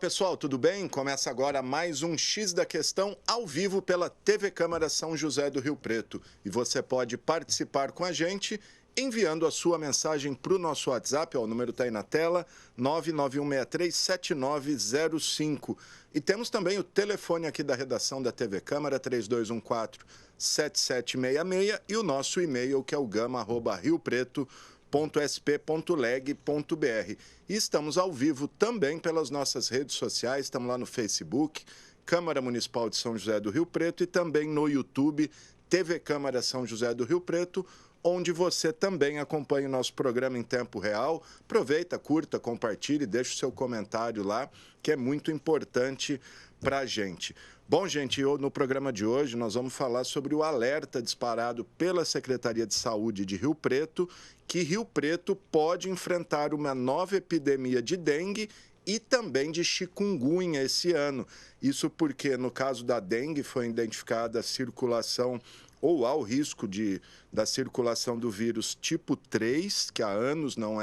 pessoal, tudo bem? Começa agora mais um X da Questão ao vivo pela TV Câmara São José do Rio Preto. E você pode participar com a gente enviando a sua mensagem para o nosso WhatsApp, o número está aí na tela, 991637905. E temos também o telefone aqui da redação da TV Câmara, 3214-7766, e o nosso e-mail, que é o gama@riopreto.sp.leg.br. E estamos ao vivo também pelas nossas redes sociais, estamos lá no Facebook, Câmara Municipal de São José do Rio Preto, e também no YouTube, TV Câmara São José do Rio Preto, onde você também acompanha o nosso programa em tempo real. Aproveita, curta, compartilhe, deixe o seu comentário lá, que é muito importante para a gente. Bom, gente, no programa de hoje nós vamos falar sobre o alerta disparado pela Secretaria de Saúde de Rio Preto, que Rio Preto pode enfrentar uma nova epidemia de dengue e também de chikungunya esse ano. Isso porque, no caso da dengue, foi identificada a circulação ou há o risco da circulação do vírus tipo 3, que há anos não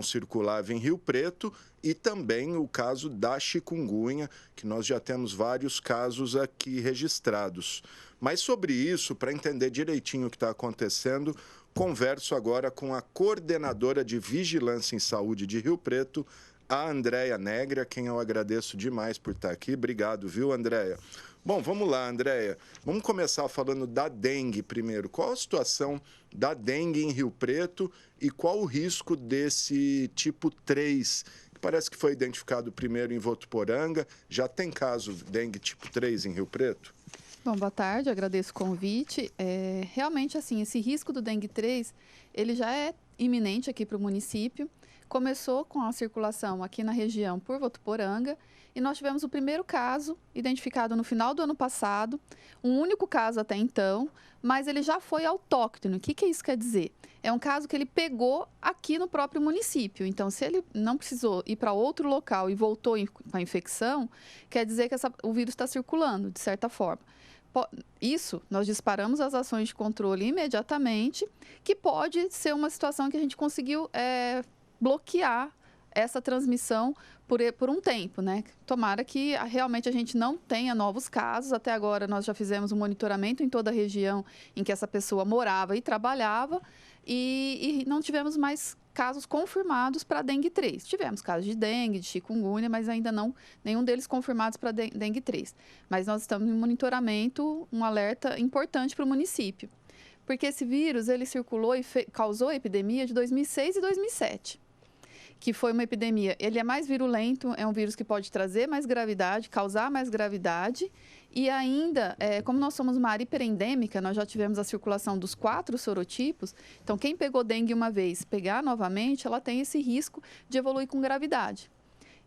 circulava em Rio Preto, e também o caso da chikungunya, que nós já temos vários casos aqui registrados. Mas sobre isso, para entender direitinho o que está acontecendo, converso agora com a coordenadora de Vigilância em Saúde de Rio Preto, a Andréia Negre, a quem eu agradeço demais por estar aqui. Obrigado, viu, Andréia? Bom, vamos lá, Andréia. Vamos começar falando da dengue primeiro. Qual a situação da dengue em Rio Preto e qual o risco desse tipo 3, que parece que foi identificado primeiro em Votuporanga? Já tem caso dengue tipo 3 em Rio Preto? Bom, boa tarde, agradeço o convite. Realmente, assim, esse risco do dengue 3, ele já é iminente aqui para o município. Começou com a circulação aqui na região por Votuporanga e nós tivemos o primeiro caso identificado no final do ano passado, um único caso até então, mas ele já foi autóctone. O que isso quer dizer? É um caso que ele pegou aqui no próprio município. Então, se ele não precisou ir para outro local e voltou com a infecção, quer dizer que o vírus está circulando, de certa forma. Isso, nós disparamos as ações de controle imediatamente, que pode ser uma situação que a gente conseguiu bloquear essa transmissão por um tempo, né? Tomara que realmente a gente não tenha novos casos. Até agora nós já fizemos um monitoramento em toda a região em que essa pessoa morava e trabalhava e não tivemos mais casos confirmados para dengue 3. Tivemos casos de dengue, de chikungunya, mas ainda não, nenhum deles confirmados para dengue 3. Mas nós estamos em monitoramento, um alerta importante para o município. Porque esse vírus, ele circulou e causou a epidemia de 2006 e 2007. Que foi uma epidemia, ele é mais virulento, é um vírus que pode trazer mais gravidade, causar mais gravidade, e ainda, como nós somos uma área hiperendêmica, nós já tivemos a circulação dos 4 sorotipos, então quem pegou dengue uma vez, pegar novamente, ela tem esse risco de evoluir com gravidade.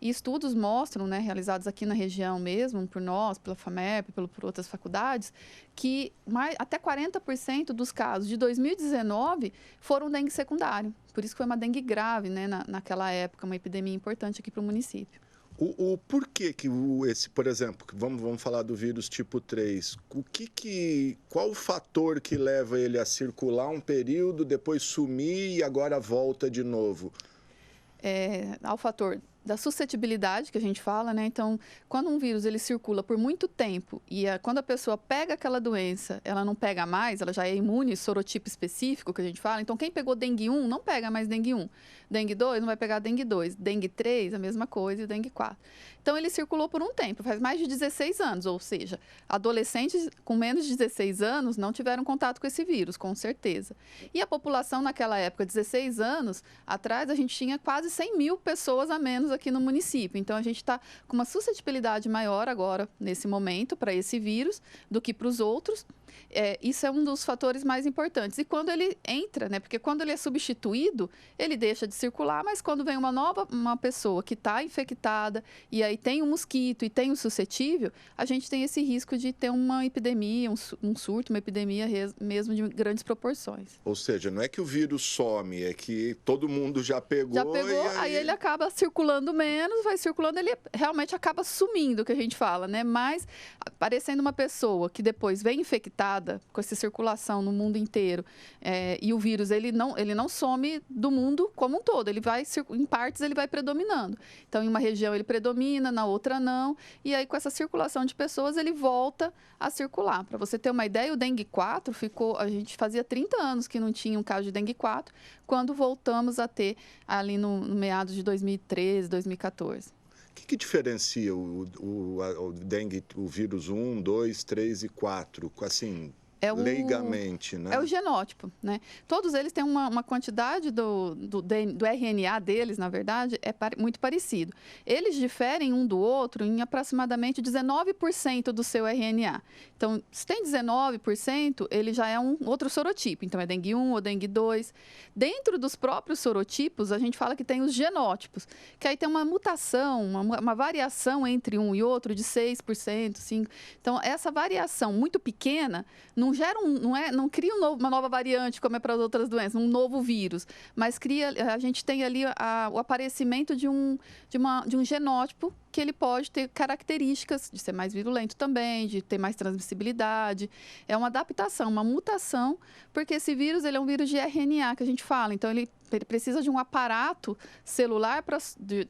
E estudos mostram, né, realizados aqui na região mesmo, por nós, pela FAMEP, por outras faculdades, que até 40% dos casos de 2019 foram dengue secundário. Por isso que foi uma dengue grave, né, naquela época, uma epidemia importante aqui para o município. O porquê que por exemplo, vamos falar do vírus tipo 3, qual o fator que leva ele a circular um período, depois sumir e agora volta de novo? Há o fator da suscetibilidade que a gente fala, né? Então, quando um vírus ele circula por muito tempo e quando a pessoa pega aquela doença, ela não pega mais, ela já é imune, sorotipo específico que a gente fala. Então, quem pegou dengue 1 não pega mais dengue 1. Dengue 2 não vai pegar dengue 2. Dengue 3, a mesma coisa, e dengue 4. Então, ele circulou por um tempo, faz mais de 16 anos, ou seja, adolescentes com menos de 16 anos não tiveram contato com esse vírus, com certeza. E a população naquela época, 16 anos atrás, a gente tinha quase 100 mil pessoas a menos aqui no município. Então, a gente está com uma suscetibilidade maior agora, nesse momento, para esse vírus, do que para os outros. Isso é um dos fatores mais importantes. E quando ele entra, né? Porque quando ele é substituído, ele deixa de circular, mas quando vem uma pessoa que está infectada e aí tem um mosquito e tem um suscetível, a gente tem esse risco de ter uma epidemia, um surto, uma epidemia mesmo de grandes proporções. Ou seja, não é que o vírus some, é que todo mundo já pegou. Já pegou, aí ele acaba circulando menos, vai circulando, ele realmente acaba sumindo, que a gente fala, né? Mas aparecendo uma pessoa que depois vem infectada, conectada, com essa circulação no mundo inteiro, e o vírus ele não some do mundo como um todo, ele vai, em partes, ele vai predominando. Então, em uma região ele predomina, na outra não, e aí com essa circulação de pessoas ele volta a circular. Para você ter uma ideia, o dengue 4 a gente fazia 30 anos que não tinha um caso de dengue 4, quando voltamos a ter ali no meados de 2013, 2014. O que diferencia o dengue, o vírus 1, 2, 3 e 4, assim, leigamente, né? É o genótipo, né? Todos eles têm uma quantidade do RNA deles, na verdade, muito parecido. Eles diferem um do outro em aproximadamente 19% do seu RNA. Então, se tem 19%, ele já é um outro sorotipo. Então, é dengue 1 ou dengue 2. Dentro dos próprios sorotipos, a gente fala que tem os genótipos, que aí tem uma mutação, uma variação entre um e outro de 6%, 5%. Então, essa variação muito pequena não gera não cria uma nova variante, como é para as outras doenças, um novo vírus, mas a gente tem ali o aparecimento de um genótipo que ele pode ter características de ser mais virulento também, de ter mais transmissibilidade. É uma adaptação, uma mutação, porque esse vírus ele é um vírus de RNA que a gente fala, então ele precisa de um aparato celular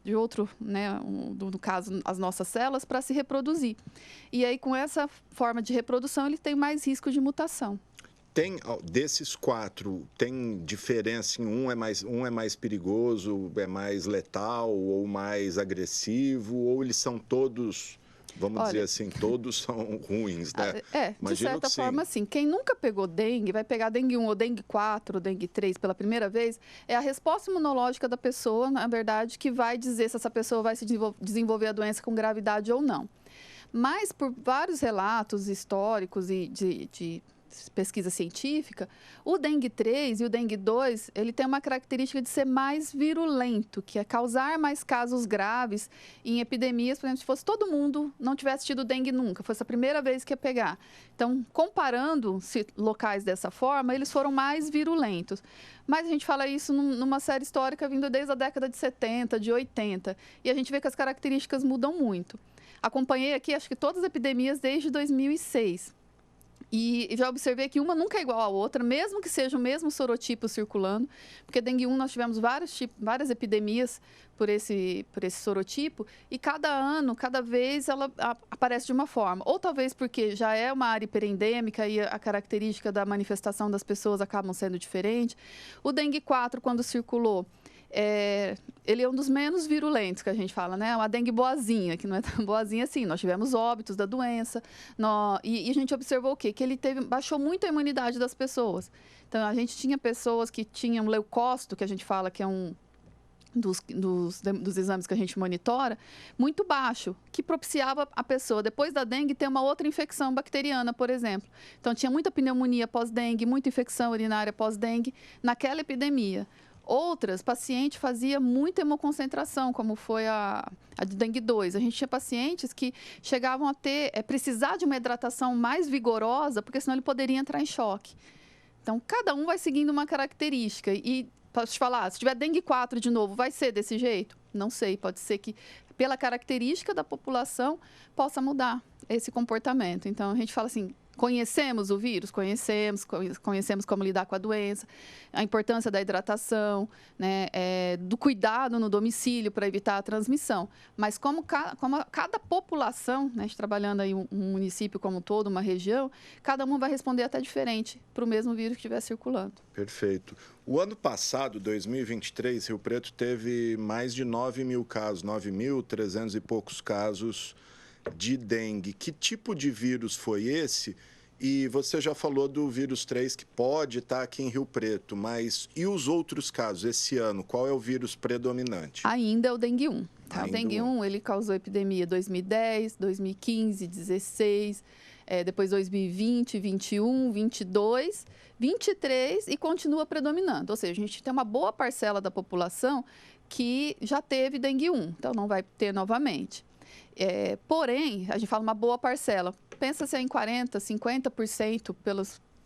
de outro, né, no caso, as nossas células, para se reproduzir. E aí, com essa forma de reprodução, ele tem mais risco de mutação. Desses 4, tem diferença em um é mais perigoso, é mais letal ou mais agressivo, ou eles são todos... Vamos dizer assim, todos são ruins, né? De certa forma, sim. Quem nunca pegou dengue, vai pegar dengue 1 ou dengue 4 ou dengue 3 pela primeira vez, é a resposta imunológica da pessoa, na verdade, que vai dizer se essa pessoa vai se desenvolver a doença com gravidade ou não. Mas, por vários relatos históricos e de pesquisa científica, o dengue 3 e o dengue 2, ele tem uma característica de ser mais virulento, que é causar mais casos graves em epidemias. Por exemplo, se fosse todo mundo não tivesse tido dengue nunca, fosse a primeira vez que ia pegar. Então, comparando locais dessa forma, eles foram mais virulentos. Mas a gente fala isso numa série histórica vindo desde a década de 70, de 80, e a gente vê que as características mudam muito. Acompanhei aqui, acho que todas as epidemias desde 2006. E já observei que uma nunca é igual à outra, mesmo que seja o mesmo sorotipo circulando, porque dengue 1 nós tivemos várias epidemias por esse sorotipo, e cada ano, cada vez ela aparece de uma forma. Ou talvez porque já é uma área hiperendêmica e a característica da manifestação das pessoas acabam sendo diferente. O dengue 4, quando circulou, ele é um dos menos virulentos que a gente fala, né? Uma dengue boazinha, que não é tão boazinha assim. Nós tivemos óbitos da doença, e a gente observou o quê? Que ele baixou muito a imunidade das pessoas. Então, a gente tinha pessoas que tinham leucócito, que a gente fala que é um dos exames que a gente monitora, muito baixo, que propiciava a pessoa, depois da dengue, ter uma outra infecção bacteriana, por exemplo. Então, tinha muita pneumonia pós-dengue, muita infecção urinária pós-dengue naquela epidemia. Outras, paciente fazia muita hemoconcentração, como foi a de dengue 2. A gente tinha pacientes que chegavam a precisar de uma hidratação mais vigorosa, porque senão ele poderia entrar em choque. Então, cada um vai seguindo uma característica. E, posso te falar, se tiver dengue 4 de novo, vai ser desse jeito? Não sei, pode ser que, pela característica da população, possa mudar esse comportamento. Então, a gente fala assim... Conhecemos o vírus? Conhecemos como lidar com a doença, a importância da hidratação, né, do cuidado no domicílio para evitar a transmissão. Mas como cada população, né, trabalhando aí um município como um todo, uma região, cada um vai responder até diferente para o mesmo vírus que estiver circulando. Perfeito. O ano passado, 2023, Rio Preto teve mais de 9 mil casos, 9.300 e poucos casos de dengue. Que tipo de vírus foi esse? E você já falou do vírus 3 que pode estar aqui em Rio Preto, mas e os outros casos esse ano? Qual é o vírus predominante? Ainda é o dengue 1. Tá? O dengue 1 ele causou epidemia 2010, 2015, 2016, depois 2020, 2021, 2022, 2023 e continua predominando. Ou seja, a gente tem uma boa parcela da população que já teve dengue 1, então não vai ter novamente. Porém, a gente fala uma boa parcela. Pensa-se em 40%, 50%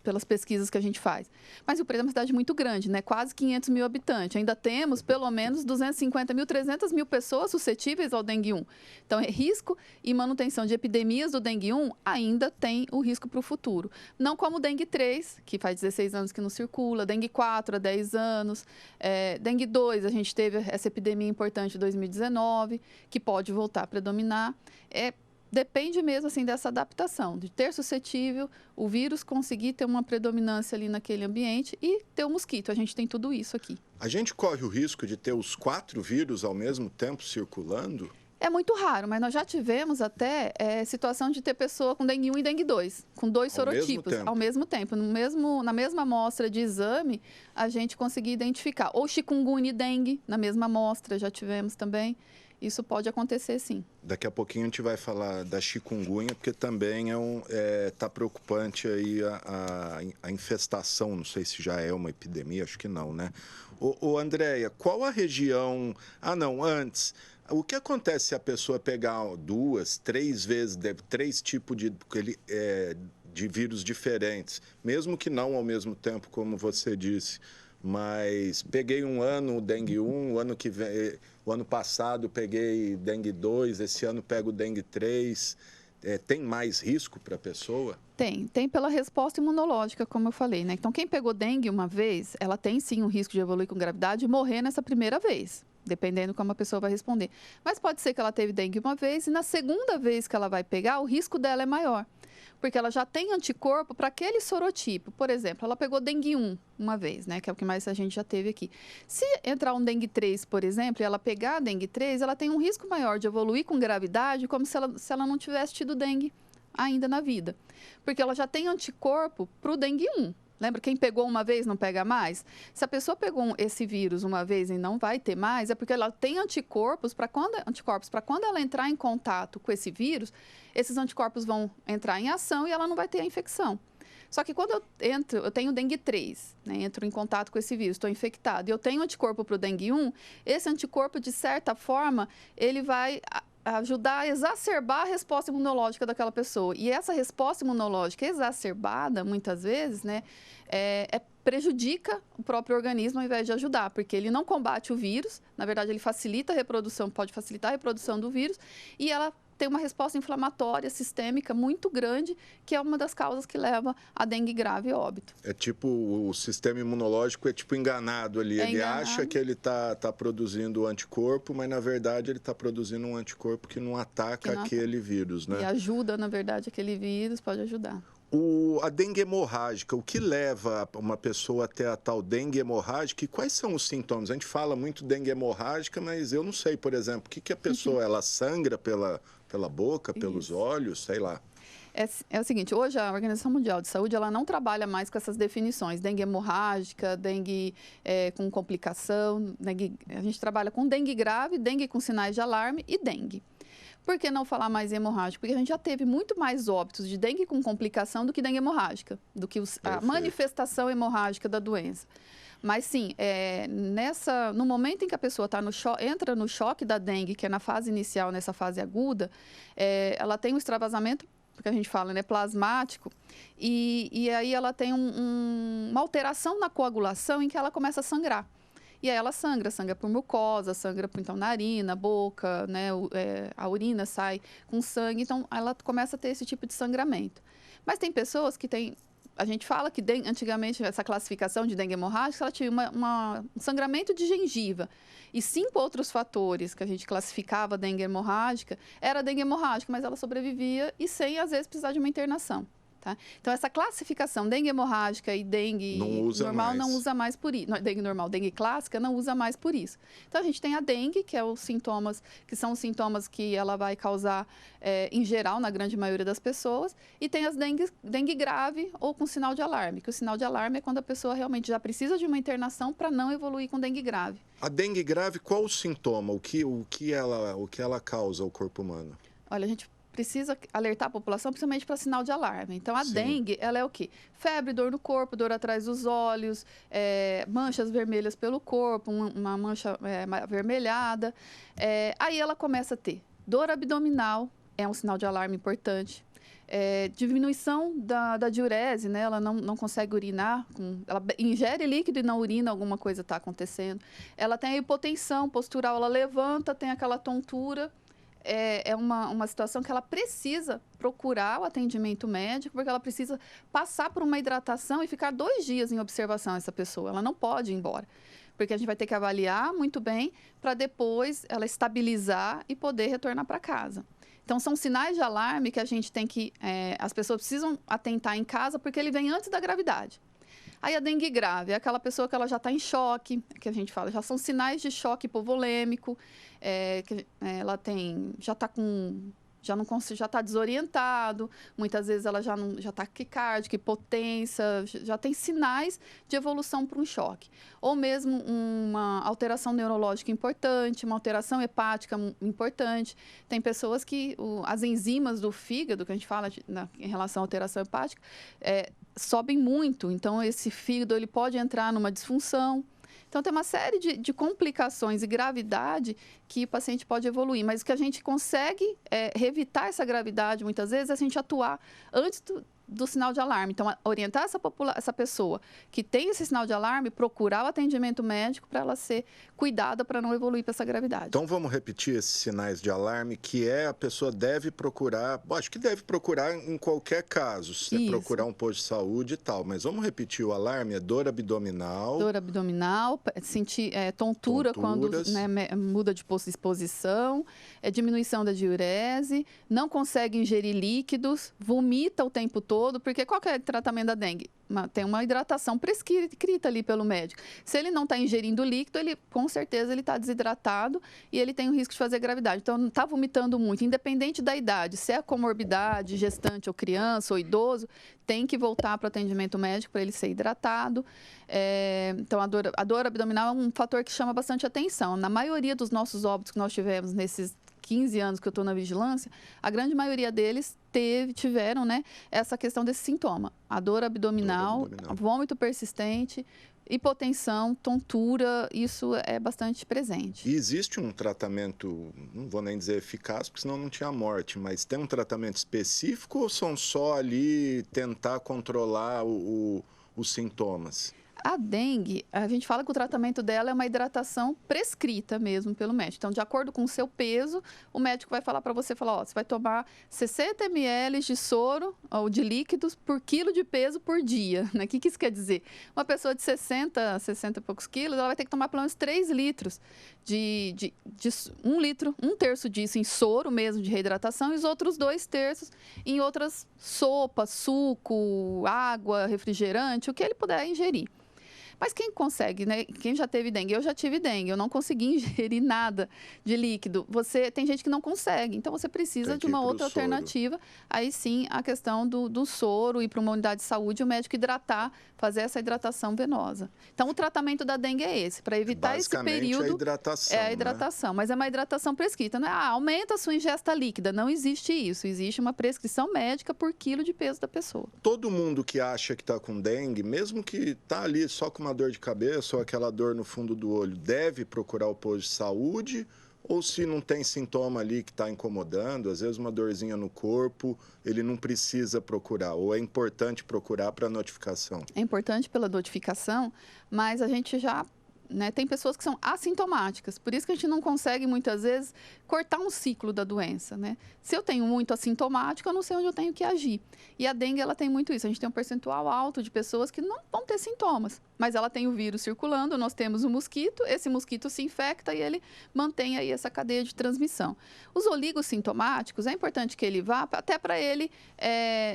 pelas pesquisas que a gente faz. Mas Rio Preto é uma cidade muito grande, né? Quase 500 mil habitantes. Ainda temos pelo menos 250 mil, 300 mil pessoas suscetíveis ao dengue 1. Então, risco e manutenção de epidemias do dengue 1 ainda tem o risco para o futuro. Não como o dengue 3, que faz 16 anos que não circula, dengue 4 há 10 anos, dengue 2, a gente teve essa epidemia importante em 2019, que pode voltar a predominar. Depende mesmo assim dessa adaptação, de ter suscetível, o vírus conseguir ter uma predominância ali naquele ambiente e ter o mosquito. A gente tem tudo isso aqui. A gente corre o risco de ter os 4 vírus ao mesmo tempo circulando? É muito raro, mas nós já tivemos até situação de ter pessoa com dengue 1 e dengue 2, com 2 sorotipos ao mesmo tempo. Na mesma amostra de exame, a gente conseguia identificar. Ou chikungunya e dengue, na mesma amostra, já tivemos também. Isso pode acontecer, sim. Daqui a pouquinho a gente vai falar da chikungunya, porque também tá preocupante aí a infestação. Não sei se já é uma epidemia, acho que não, né? Andréia, qual a região... antes... O que acontece se a pessoa pegar 2, 3 vezes, 3 tipos de vírus diferentes, mesmo que não ao mesmo tempo, como você disse, mas peguei um ano dengue 1, o ano passado peguei dengue 2, esse ano pego dengue 3, tem mais risco para a pessoa? Tem pela resposta imunológica, como eu falei, né? Então, quem pegou dengue uma vez, ela tem sim o risco de evoluir com gravidade e morrer nessa primeira vez, dependendo como a pessoa vai responder. Mas pode ser que ela teve dengue uma vez e na segunda vez que ela vai pegar, o risco dela é maior, porque ela já tem anticorpo para aquele sorotipo. Por exemplo, ela pegou dengue 1 uma vez, né, que é o que mais a gente já teve aqui. Se entrar um dengue 3, por exemplo, e ela pegar a dengue 3, ela tem um risco maior de evoluir com gravidade, como se ela não tivesse tido dengue ainda na vida, porque ela já tem anticorpo para o dengue 1. Lembra, quem pegou uma vez não pega mais? Se a pessoa pegou esse vírus uma vez e não vai ter mais, é porque ela tem anticorpos para quando ela entrar em contato com esse vírus, esses anticorpos vão entrar em ação e ela não vai ter a infecção. Só que quando eu tenho dengue 3, né, entro em contato com esse vírus, estou infectado, e eu tenho anticorpo para o dengue 1, esse anticorpo, de certa forma, ele vai ajudar a exacerbar a resposta imunológica daquela pessoa. E essa resposta imunológica exacerbada, muitas vezes, né, prejudica o próprio organismo ao invés de ajudar, porque ele não combate o vírus, na verdade ele facilita a reprodução, pode facilitar a reprodução do vírus, e ela tem uma resposta inflamatória sistêmica muito grande, que é uma das causas que leva a dengue grave e óbito. É tipo, o sistema imunológico é tipo enganado ali. Ele acha que ele tá produzindo o anticorpo, mas na verdade ele está produzindo um anticorpo que não ataca aquele vírus, né? E ajuda, na verdade, aquele vírus, pode ajudar. A dengue hemorrágica, o que leva uma pessoa a ter a tal dengue hemorrágica e quais são os sintomas? A gente fala muito dengue hemorrágica, mas eu não sei, por exemplo, o que a pessoa, ela sangra pela boca, pelos olhos, sei lá. É o seguinte, hoje a Organização Mundial de Saúde, ela não trabalha mais com essas definições, dengue hemorrágica, dengue com complicação, a gente trabalha com dengue grave, dengue com sinais de alarme e dengue. Por que não falar mais hemorrágico? Porque a gente já teve muito mais óbitos de dengue com complicação do que dengue hemorrágica, do que a manifestação hemorrágica da doença. Mas sim, no momento em que a pessoa entra no choque da dengue, que é na fase inicial, nessa fase aguda, ela tem um extravasamento, porque a gente fala, né, plasmático, e aí ela tem uma alteração na coagulação em que ela começa a sangrar. E aí ela sangra por mucosa, sangra por então, narina, boca, né, a urina sai com sangue, então ela começa a ter esse tipo de sangramento. Mas tem pessoas que têm, a gente fala que antigamente essa classificação de dengue hemorrágica, ela tinha um sangramento de gengiva. E 5 outros fatores que a gente classificava dengue hemorrágica, era dengue hemorrágica, mas ela sobrevivia e sem, às vezes, precisar de uma internação. Tá? Então, essa classificação dengue hemorrágica e dengue normal não usa mais por isso. Dengue normal, dengue clássica não usa mais por isso. Então, a gente tem a dengue, que são os sintomas que ela vai causar em geral, na grande maioria das pessoas, e tem as dengue grave ou com sinal de alarme, que o sinal de alarme é quando a pessoa realmente já precisa de uma internação para não evoluir com dengue grave. A dengue grave, qual o sintoma? O que ela causa ao corpo humano? Olha, a gente precisa alertar a população, principalmente para sinal de alarme. Então, a dengue, ela é o quê? Febre, dor no corpo, dor atrás dos olhos, manchas vermelhas pelo corpo, uma mancha avermelhada. Aí ela começa a ter dor abdominal, é um sinal de alarme importante. Diminuição da diurese, né? Ela não consegue urinar, ela ingere líquido e não urina, alguma coisa está acontecendo. Ela tem a hipotensão postural, ela levanta, tem aquela tontura. É uma situação que ela precisa procurar o atendimento médico, porque ela precisa passar por uma hidratação e ficar 2 dias em observação essa pessoa. Ela não pode ir embora, porque a gente vai ter que avaliar muito bem para depois ela estabilizar e poder retornar para casa. Então, são sinais de alarme que a gente tem que... as pessoas precisam atentar em casa, porque ele vem antes da gravidade. Aí, a dengue grave é aquela pessoa que ela já está em choque, que a gente fala, já são sinais de choque hipovolêmico, que ela já está com... já está desorientado, muitas vezes ela já está taquicárdica, hipotência, já tem sinais de evolução para um choque. Ou mesmo uma alteração neurológica importante, uma alteração hepática importante. Tem pessoas que as enzimas do fígado, que a gente fala em relação à alteração hepática, sobem muito. Então, esse fígado ele pode entrar numa disfunção. Então, tem uma série de complicações e gravidade que o paciente pode evoluir. Mas o que a gente consegue reevitar essa gravidade, muitas vezes, é a gente atuar antes do sinal de alarme. Então, orientar essa pessoa que tem esse sinal de alarme, procurar o atendimento médico para ela ser cuidada para não evoluir para essa gravidade. Então, vamos repetir esses sinais de alarme, que a pessoa deve procurar, acho que deve procurar em qualquer caso, se procurar um posto de saúde e tal, mas vamos repetir o alarme, dor abdominal. Dor abdominal, sentir tontura quando muda de posição, diminuição da diurese, não consegue ingerir líquidos, vomita o tempo todo, porque qual que é o tratamento da dengue? Tem uma hidratação prescrita ali pelo médico. Se ele não está ingerindo líquido, com certeza ele está desidratado e ele tem o risco de fazer gravidade. Então, não está vomitando muito, independente da idade. Se é comorbidade, gestante ou criança ou idoso, tem que voltar para o atendimento médico para ele ser hidratado. Então, a dor abdominal é um fator que chama bastante atenção. Na maioria dos nossos óbitos que nós tivemos nesses 15 anos que eu estou na vigilância, a grande maioria deles tiveram, né, essa questão desse sintoma. A dor abdominal, vômito persistente, hipotensão, tontura, isso é bastante presente. E existe um tratamento, não vou nem dizer eficaz, porque senão não tinha morte, mas tem um tratamento específico ou são só ali tentar controlar os sintomas? A dengue, a gente fala que o tratamento dela é uma hidratação prescrita mesmo pelo médico. Então, de acordo com o seu peso, o médico vai falar para você, você vai tomar 60 ml de soro ou de líquidos por quilo de peso por dia. Né? O que isso quer dizer? Uma pessoa de 60 e poucos quilos, ela vai ter que tomar pelo menos 3 litros de 1 litro, 1/3 disso em soro mesmo de reidratação e os outros 2/3 em outras sopas, suco, água, refrigerante, o que ele puder ingerir. Mas quem consegue, né? Quem já teve dengue? Eu já tive dengue, eu não consegui ingerir nada de líquido. Tem gente que não consegue, então você precisa de uma outra alternativa. Aí sim, a questão do soro, ir para uma unidade de saúde, o médico hidratar, fazer essa hidratação venosa. Então, o tratamento da dengue é esse, para evitar esse período. É a hidratação. É a hidratação, mas é uma hidratação prescrita. Não é, aumenta a sua ingesta líquida. Não existe isso. Existe uma prescrição médica por quilo de peso da pessoa. Todo mundo que acha que está com dengue, mesmo que está ali só com uma dor de cabeça ou aquela dor no fundo do olho, deve procurar o posto de saúde? Ou se não tem sintoma ali que está incomodando, às vezes uma dorzinha no corpo, ele não precisa procurar? Ou é importante procurar para notificação? É importante pela notificação, mas a gente já... tem pessoas que são assintomáticas, por isso que a gente não consegue, muitas vezes, cortar um ciclo da doença, né? Se eu tenho muito assintomático, eu não sei onde eu tenho que agir. E a dengue, ela tem muito isso. A gente tem um percentual alto de pessoas que não vão ter sintomas, mas ela tem o vírus circulando, nós temos o mosquito, esse mosquito se infecta e ele mantém aí essa cadeia de transmissão. Os oligossintomáticos, é importante que ele vá, até para ele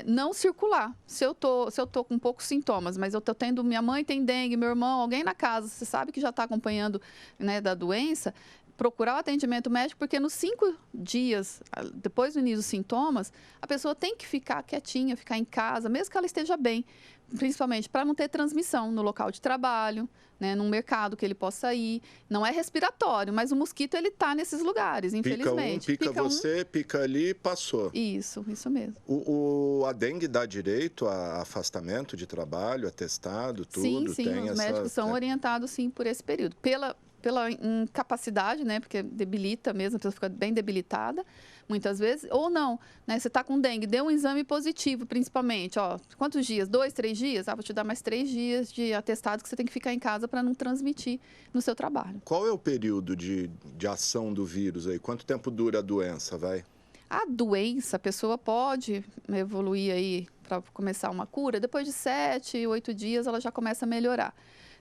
não circular. Se eu tô com poucos sintomas, mas eu tô tendo, minha mãe tem dengue, meu irmão, alguém na casa, você sabe que já está acompanhando, né, da doença, procurar o atendimento médico, porque nos 5 dias, depois do início dos sintomas, a pessoa tem que ficar quietinha, ficar em casa, mesmo que ela esteja bem, principalmente para não ter transmissão no local de trabalho, né, num mercado que ele possa ir. Não é respiratório, mas o mosquito, ele está nesses lugares, infelizmente. Pica você, pica ali, passou. Isso mesmo. A dengue dá direito a afastamento de trabalho, atestado, tudo? Sim, os médicos são orientados, sim, por esse período. Pela incapacidade, né, porque debilita mesmo, a pessoa fica bem debilitada, muitas vezes, ou não, né? Você está com dengue, deu um exame positivo, principalmente, ó, quantos dias? 2, 3 dias? Ah, vou te dar mais 3 dias de atestado que você tem que ficar em casa para não transmitir no seu trabalho. Qual é o período de ação do vírus aí? Quanto tempo dura a doença, vai? A doença, a pessoa pode evoluir aí para começar uma cura, depois de 7, 8 dias ela já começa a melhorar.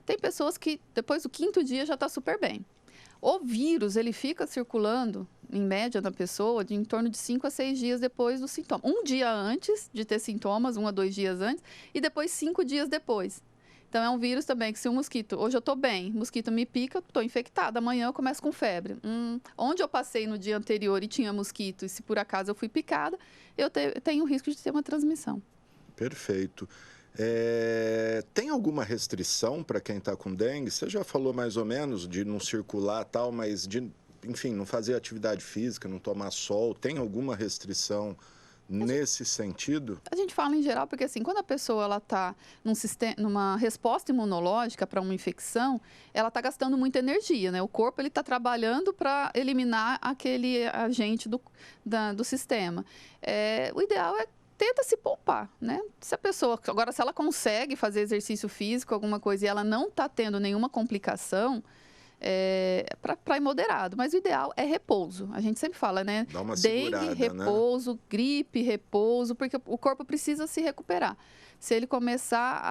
Tem pessoas que depois do 5º dia já está super bem. O vírus, ele fica circulando, em média, na pessoa, de em torno de 5 a 6 dias depois do sintoma. Um dia antes de ter sintomas, 1 a 2 dias antes, e depois 5 dias depois. Então, é um vírus também que se um mosquito, hoje eu estou bem, o mosquito me pica, estou infectada, amanhã eu começo com febre. Onde eu passei no dia anterior e tinha mosquito, e se por acaso eu fui picada, eu tenho o risco de ter uma transmissão. Perfeito. Tem alguma restrição para quem está com dengue? Você já falou mais ou menos de não circular tal, mas de, enfim, não fazer atividade física, não tomar sol. Tem alguma restrição nesse sentido? A gente fala em geral porque, assim, quando a pessoa está numa resposta imunológica para uma infecção, ela está gastando muita energia, né? O corpo está trabalhando para eliminar aquele agente do sistema. O ideal é tenta se poupar, né? Se a pessoa, agora, se ela consegue fazer exercício físico, alguma coisa, e ela não está tendo nenhuma complicação, para ir moderado, mas o ideal é repouso. A gente sempre fala, né? Dá uma segurada, dengue, repouso, né? Gripe, repouso, porque o corpo precisa se recuperar. Se ele começar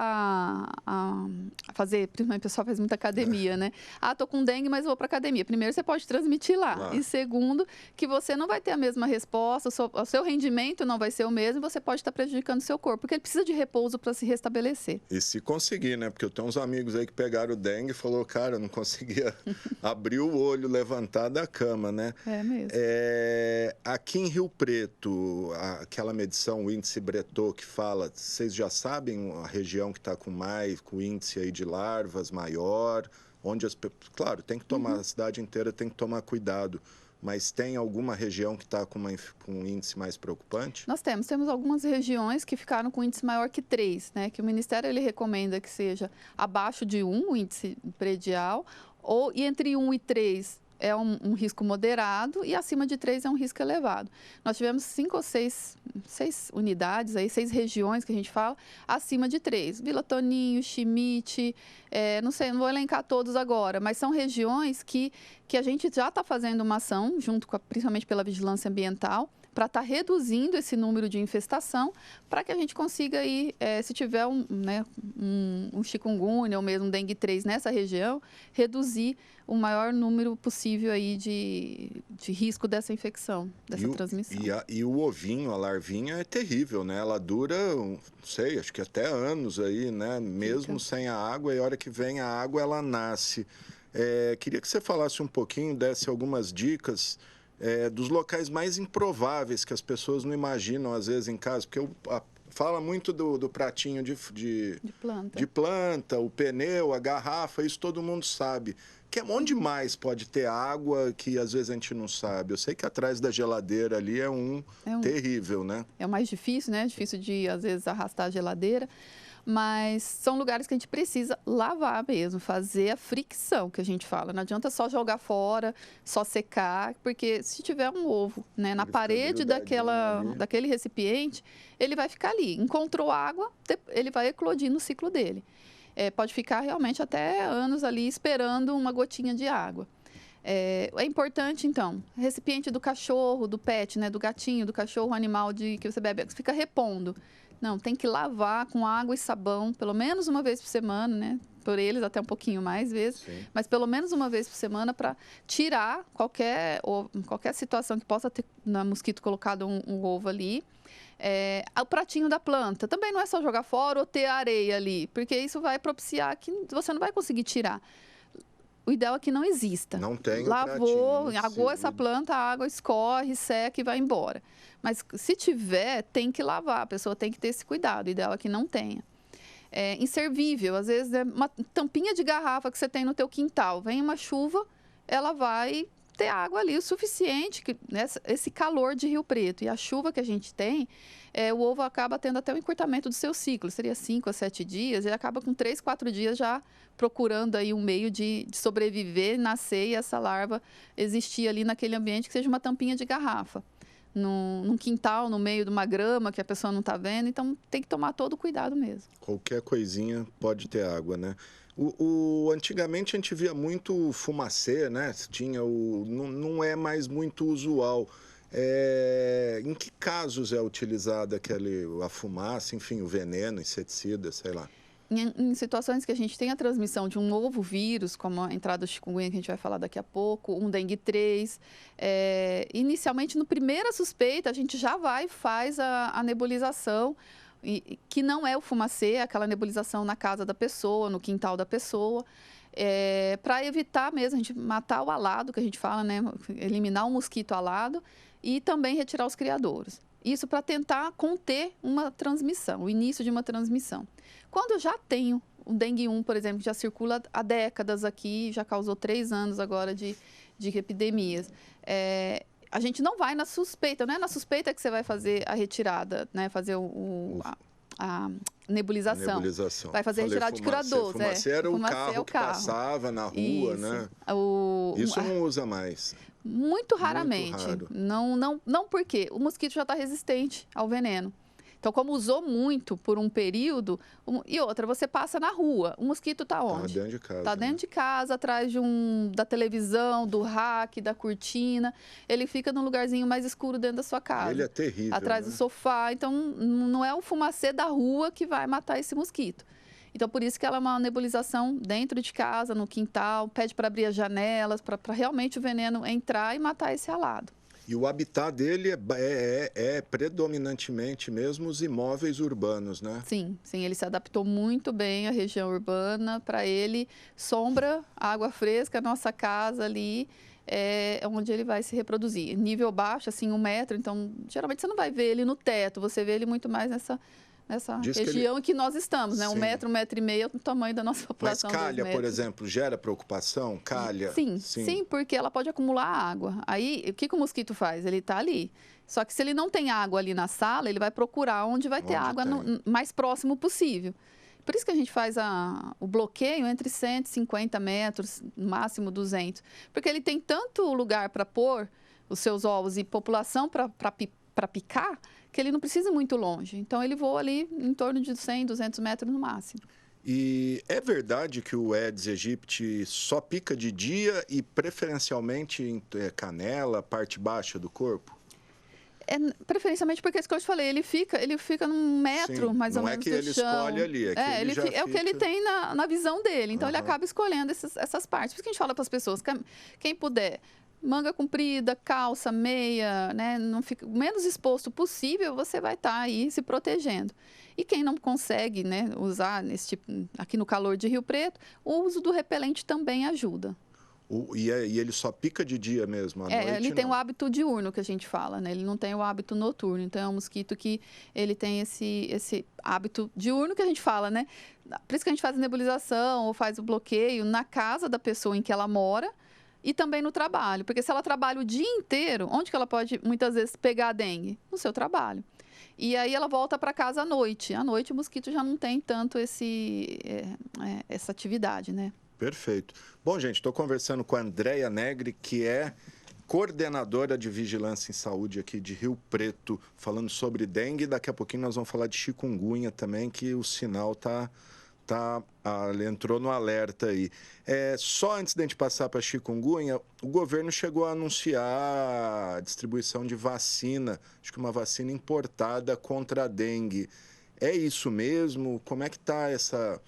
a fazer, principalmente o pessoal faz muita academia, né? Ah, tô com dengue, mas vou para academia. Primeiro, você pode transmitir lá. E segundo, que você não vai ter a mesma resposta, o seu rendimento não vai ser o mesmo, você pode estar prejudicando o seu corpo, porque ele precisa de repouso para se restabelecer. E se conseguir, né? Porque eu tenho uns amigos aí que pegaram dengue e falou, cara, eu não conseguia abrir o olho, levantar da cama, né? É mesmo. Aqui em Rio Preto, aquela medição, o índice Bretot que fala, vocês já sabem a região que está com índice aí de larvas maior, onde claro, tem que tomar, a cidade inteira tem que tomar cuidado, mas tem alguma região que está com um índice mais preocupante? Nós temos algumas regiões que ficaram com índice maior que 3, né? Que o Ministério ele recomenda que seja abaixo de 1, o índice predial, e entre 1 e 3 é um risco moderado e acima de 3 é um risco elevado. Nós tivemos 5 ou 6 unidades, 6 regiões que a gente fala, acima de 3. Vila Toninho, Schmidt, não sei, não vou elencar todos agora, mas são regiões que a gente já está fazendo uma ação, junto principalmente pela vigilância ambiental, para estar reduzindo esse número de infestação, para que a gente consiga ir, se tiver um chikungunya ou mesmo um dengue 3 nessa região, reduzir o maior número possível aí de risco dessa infecção, dessa transmissão. E o ovinho, a larvinha, é terrível, né? Ela dura, não sei, acho que até anos aí, né? Mesmo sem a água, e a hora que vem a água, ela nasce. Queria que você falasse um pouquinho, desse algumas dicas dos locais mais improváveis que as pessoas não imaginam, às vezes, em casa, porque fala muito do pratinho de planta, o pneu, a garrafa, isso todo mundo sabe. Onde mais pode ter água que às vezes a gente não sabe? Eu sei que atrás da geladeira ali é um terrível, né? É o mais difícil, né? Difícil de, às vezes, arrastar a geladeira. Mas são lugares que a gente precisa lavar mesmo, fazer a fricção, que a gente fala. Não adianta só jogar fora, só secar, porque se tiver um ovo, né, na parede daquele recipiente, ele vai ficar ali. Encontrou água, ele vai eclodir no ciclo dele. Pode ficar realmente até anos ali esperando uma gotinha de água. É importante, então, recipiente do cachorro, do pet, né, do gatinho, do cachorro, animal que você bebe, você fica repondo. Não, tem que lavar com água e sabão, pelo menos uma vez por semana, né? Por eles, até um pouquinho mais vezes. Sim. Mas pelo menos uma vez por semana para tirar qualquer situação que possa ter na mosquito colocado um ovo ali. O pratinho da planta, também não é só jogar fora ou ter areia ali, porque isso vai propiciar que você não vai conseguir tirar. O ideal é que não exista. Não tem. Lavou, agou essa planta, a água escorre, seca e vai embora. Mas se tiver, tem que lavar, a pessoa tem que ter esse cuidado. O ideal é que não tenha. Inservível, às vezes é uma tampinha de garrafa que você tem no teu quintal. Vem uma chuva, ela vai ter água ali o suficiente, esse calor de Rio Preto. E a chuva que a gente tem, o ovo acaba tendo até um encurtamento do seu ciclo. Seria 5 a 7 dias, ele acaba com 3, 4 dias já procurando aí um meio de sobreviver, nascer e essa larva existir ali naquele ambiente que seja uma tampinha de garrafa. num quintal, no meio de uma grama que a pessoa não está vendo. Então, tem que tomar todo o cuidado mesmo. Qualquer coisinha pode ter água, né? Antigamente a gente via muito fumacê, né? Não é mais muito usual. Em que casos é utilizada a fumaça, enfim, o veneno, inseticida, sei lá? Em situações que a gente tem a transmissão de um novo vírus, como a entrada do chikungunya, que a gente vai falar daqui a pouco, um dengue 3, inicialmente, no primeira suspeita, a gente já vai e faz a nebulização, que não é o fumacê, é aquela nebulização na casa da pessoa, no quintal da pessoa, para evitar mesmo a gente matar o alado, que a gente fala, né? Eliminar o mosquito alado e também retirar os criadouros. Isso para tentar conter uma transmissão, o início de uma transmissão. Quando eu já tenho o dengue 1, por exemplo, que já circula há décadas aqui, já causou 3 anos agora de epidemias, a gente não vai na suspeita, não é na suspeita que você vai fazer a retirada, né? Fazer a nebulização. Vai fazer a retirada de criadouros. Fumacê era o carro que passava na rua, isso. Né? Isso não usa mais. Muito raramente. Muito raro. Não porque o mosquito já está resistente ao veneno. Então, como usou muito por um período, e outra, você passa na rua, o mosquito está onde? Está dentro de casa. Está dentro de casa, atrás da televisão, do rack, da cortina. Ele fica num lugarzinho mais escuro dentro da sua casa. Ele é terrível. Atrás do sofá. Então, não é o fumacê da rua que vai matar esse mosquito. Então, por isso que ela é uma nebulização dentro de casa, no quintal, pede para abrir as janelas, para realmente o veneno entrar e matar esse alado. E o habitat dele é predominantemente mesmo os imóveis urbanos, né? Sim, ele se adaptou muito bem à região urbana. Para ele, sombra, água fresca, nossa casa ali é onde ele vai se reproduzir. Nível baixo, assim, 1 metro. Então, geralmente você não vai ver ele no teto, você vê ele muito mais nessa região em que nós estamos, né? Sim. 1 metro, 1,5 metro é o tamanho da nossa população. Mas calha, por exemplo, gera preocupação? Calha? Sim, porque ela pode acumular água. Aí, o que o mosquito faz? Ele está ali. Só que se ele não tem água ali na sala, ele vai procurar onde vai ter água mais próximo possível. Por isso que a gente faz o bloqueio entre 150 metros, no máximo 200. Porque ele tem tanto lugar para pôr os seus ovos e população para picar, que ele não precisa ir muito longe. Então, ele voa ali em torno de 100, 200 metros no máximo. E é verdade que o Aedes aegypti só pica de dia e preferencialmente em canela, parte baixa do corpo? Preferencialmente porque, isso que eu te falei, ele fica num metro, mais ou menos, do chão. Não é que ele escolhe ali, é o que ele tem na visão dele. Então, ele acaba escolhendo essas partes. Por isso que a gente fala para as pessoas, quem puder, manga comprida, calça, meia, né? Não fica, o menos exposto possível, você vai estar aí se protegendo. E quem não consegue, né, usar aqui no calor de Rio Preto, o uso do repelente também ajuda. E ele só pica de dia mesmo, à noite ele tem o hábito diurno, que a gente fala, né? Ele não tem o hábito noturno. Então, é um mosquito que ele tem esse hábito diurno que a gente fala, né? Por isso que a gente faz a nebulização ou faz o bloqueio na casa da pessoa em que ela mora, e também no trabalho, porque se ela trabalha o dia inteiro, onde que ela pode, muitas vezes, pegar a dengue? No seu trabalho. E aí ela volta para casa à noite. À noite o mosquito já não tem tanto essa atividade, né? Perfeito. Bom, gente, estou conversando com a Andréia Negri, que é coordenadora de vigilância em saúde aqui de Rio Preto, falando sobre dengue. Daqui a pouquinho nós vamos falar de chikungunya também, que o sinal entrou no alerta aí. Só antes da gente passar para a chikungunya, o governo chegou a anunciar a distribuição de vacina, acho que uma vacina importada contra a dengue. É isso mesmo? Como é que está essa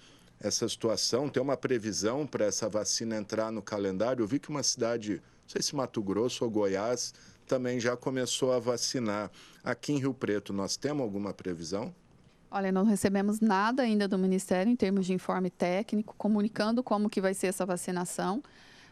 situação? Tem uma previsão para essa vacina entrar no calendário? Eu vi que uma cidade, não sei se Mato Grosso ou Goiás, também já começou a vacinar. Aqui em Rio Preto, nós temos alguma previsão? Olha, não recebemos nada ainda do Ministério em termos de informe técnico, comunicando como que vai ser essa vacinação,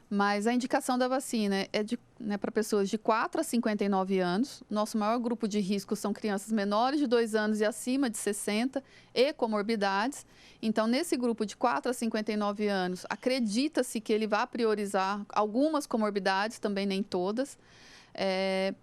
mas a indicação da vacina é para pessoas de 4 a 59 anos. Nosso maior grupo de risco são crianças menores de 2 anos e acima de 60 e comorbidades. Então, nesse grupo de 4 a 59 anos, acredita-se que ele vai priorizar algumas comorbidades, também nem todas.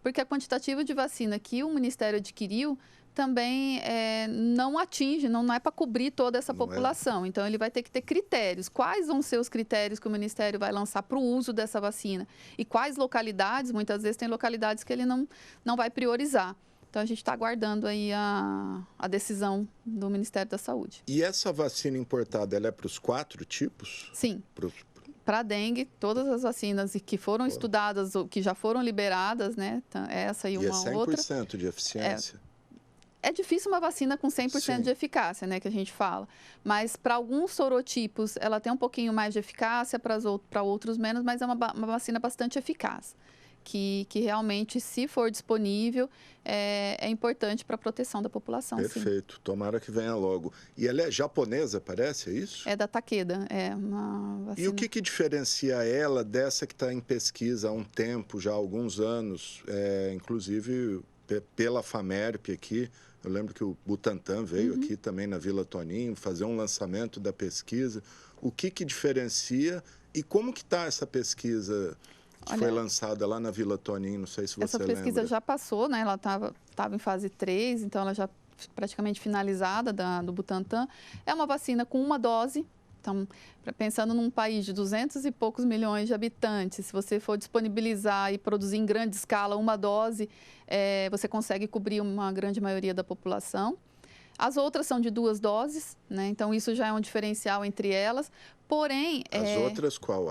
Porque a quantitativa de vacina que o Ministério adquiriu também não atinge, não é para cobrir toda essa população. Então, ele vai ter que ter critérios. Quais vão ser os critérios que o Ministério vai lançar para o uso dessa vacina? E quais localidades? Muitas vezes tem localidades que ele não vai priorizar. Então, a gente está aguardando aí a decisão do Ministério da Saúde. E essa vacina importada, ela é para os 4 tipos? Sim. Para a dengue, todas as vacinas que foram estudadas, ou que já foram liberadas, né? Essa e uma outra. 100% de eficiência? É difícil uma vacina com 100% de eficácia, né, que a gente fala. Mas para alguns sorotipos, ela tem um pouquinho mais de eficácia, para outros menos, mas é uma vacina bastante eficaz. Que realmente, se for disponível, é importante para a proteção da população. Perfeito. Sim. Tomara que venha logo. E ela é japonesa, parece, é isso? É da Takeda, é uma vacina. E o que diferencia ela dessa que está em pesquisa há um tempo, já há alguns anos, inclusive pela FAMERP aqui? Eu lembro que o Butantan veio aqui também na Vila Toninho fazer um lançamento da pesquisa. O que diferencia e como que está essa pesquisa que foi lançada lá na Vila Toninho? Não sei se você lembra. Essa pesquisa já passou, né? Ela estava em fase 3, então ela já praticamente finalizada do Butantan. É uma vacina com uma dose. Então, pensando num país de 200 e poucos milhões de habitantes, se você for disponibilizar e produzir em grande escala uma dose, você consegue cobrir uma grande maioria da população. As outras são de 2 doses, né? Então isso já é um diferencial entre elas. Porém... As outras qual?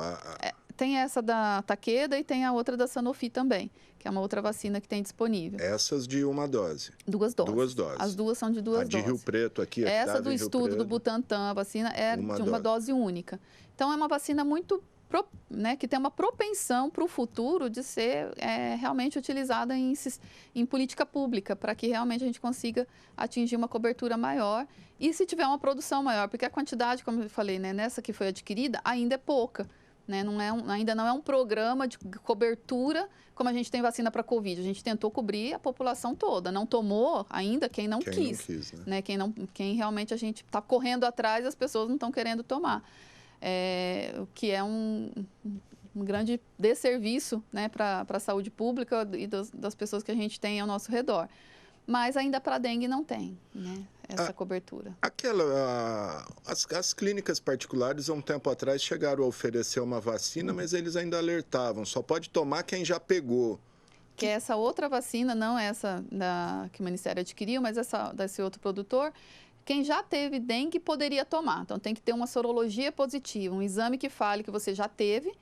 Tem essa da Takeda e tem a outra da Sanofi também, que é uma outra vacina que tem disponível. Essas de uma dose? 2 doses. 2 doses. As duas são de 2 doses. A de Rio Preto aqui. Essa do estudo do Butantan, a vacina é de uma dose única. Então, é uma vacina muito, né, que tem uma propensão para o futuro de ser realmente utilizada em política pública, para que realmente a gente consiga atingir uma cobertura maior e se tiver uma produção maior, porque a quantidade, como eu falei, né, nessa que foi adquirida, ainda é pouca. Né? Ainda não é um programa de cobertura como a gente tem vacina para Covid. A gente tentou cobrir a população toda. Não tomou ainda quem não quis. Né? Quem realmente a gente está correndo atrás, as pessoas não estão querendo tomar. O que é um grande desserviço, né, para a saúde pública e das pessoas que a gente tem ao nosso redor. Mas ainda para a dengue não tem, né, essa cobertura. As clínicas particulares, há um tempo atrás, chegaram a oferecer uma vacina, mas eles ainda alertavam, só pode tomar quem já pegou. Que essa outra vacina, não essa que o Ministério adquiriu, mas essa desse outro produtor, quem já teve dengue poderia tomar. Então, tem que ter uma sorologia positiva, um exame que fale que você já teve,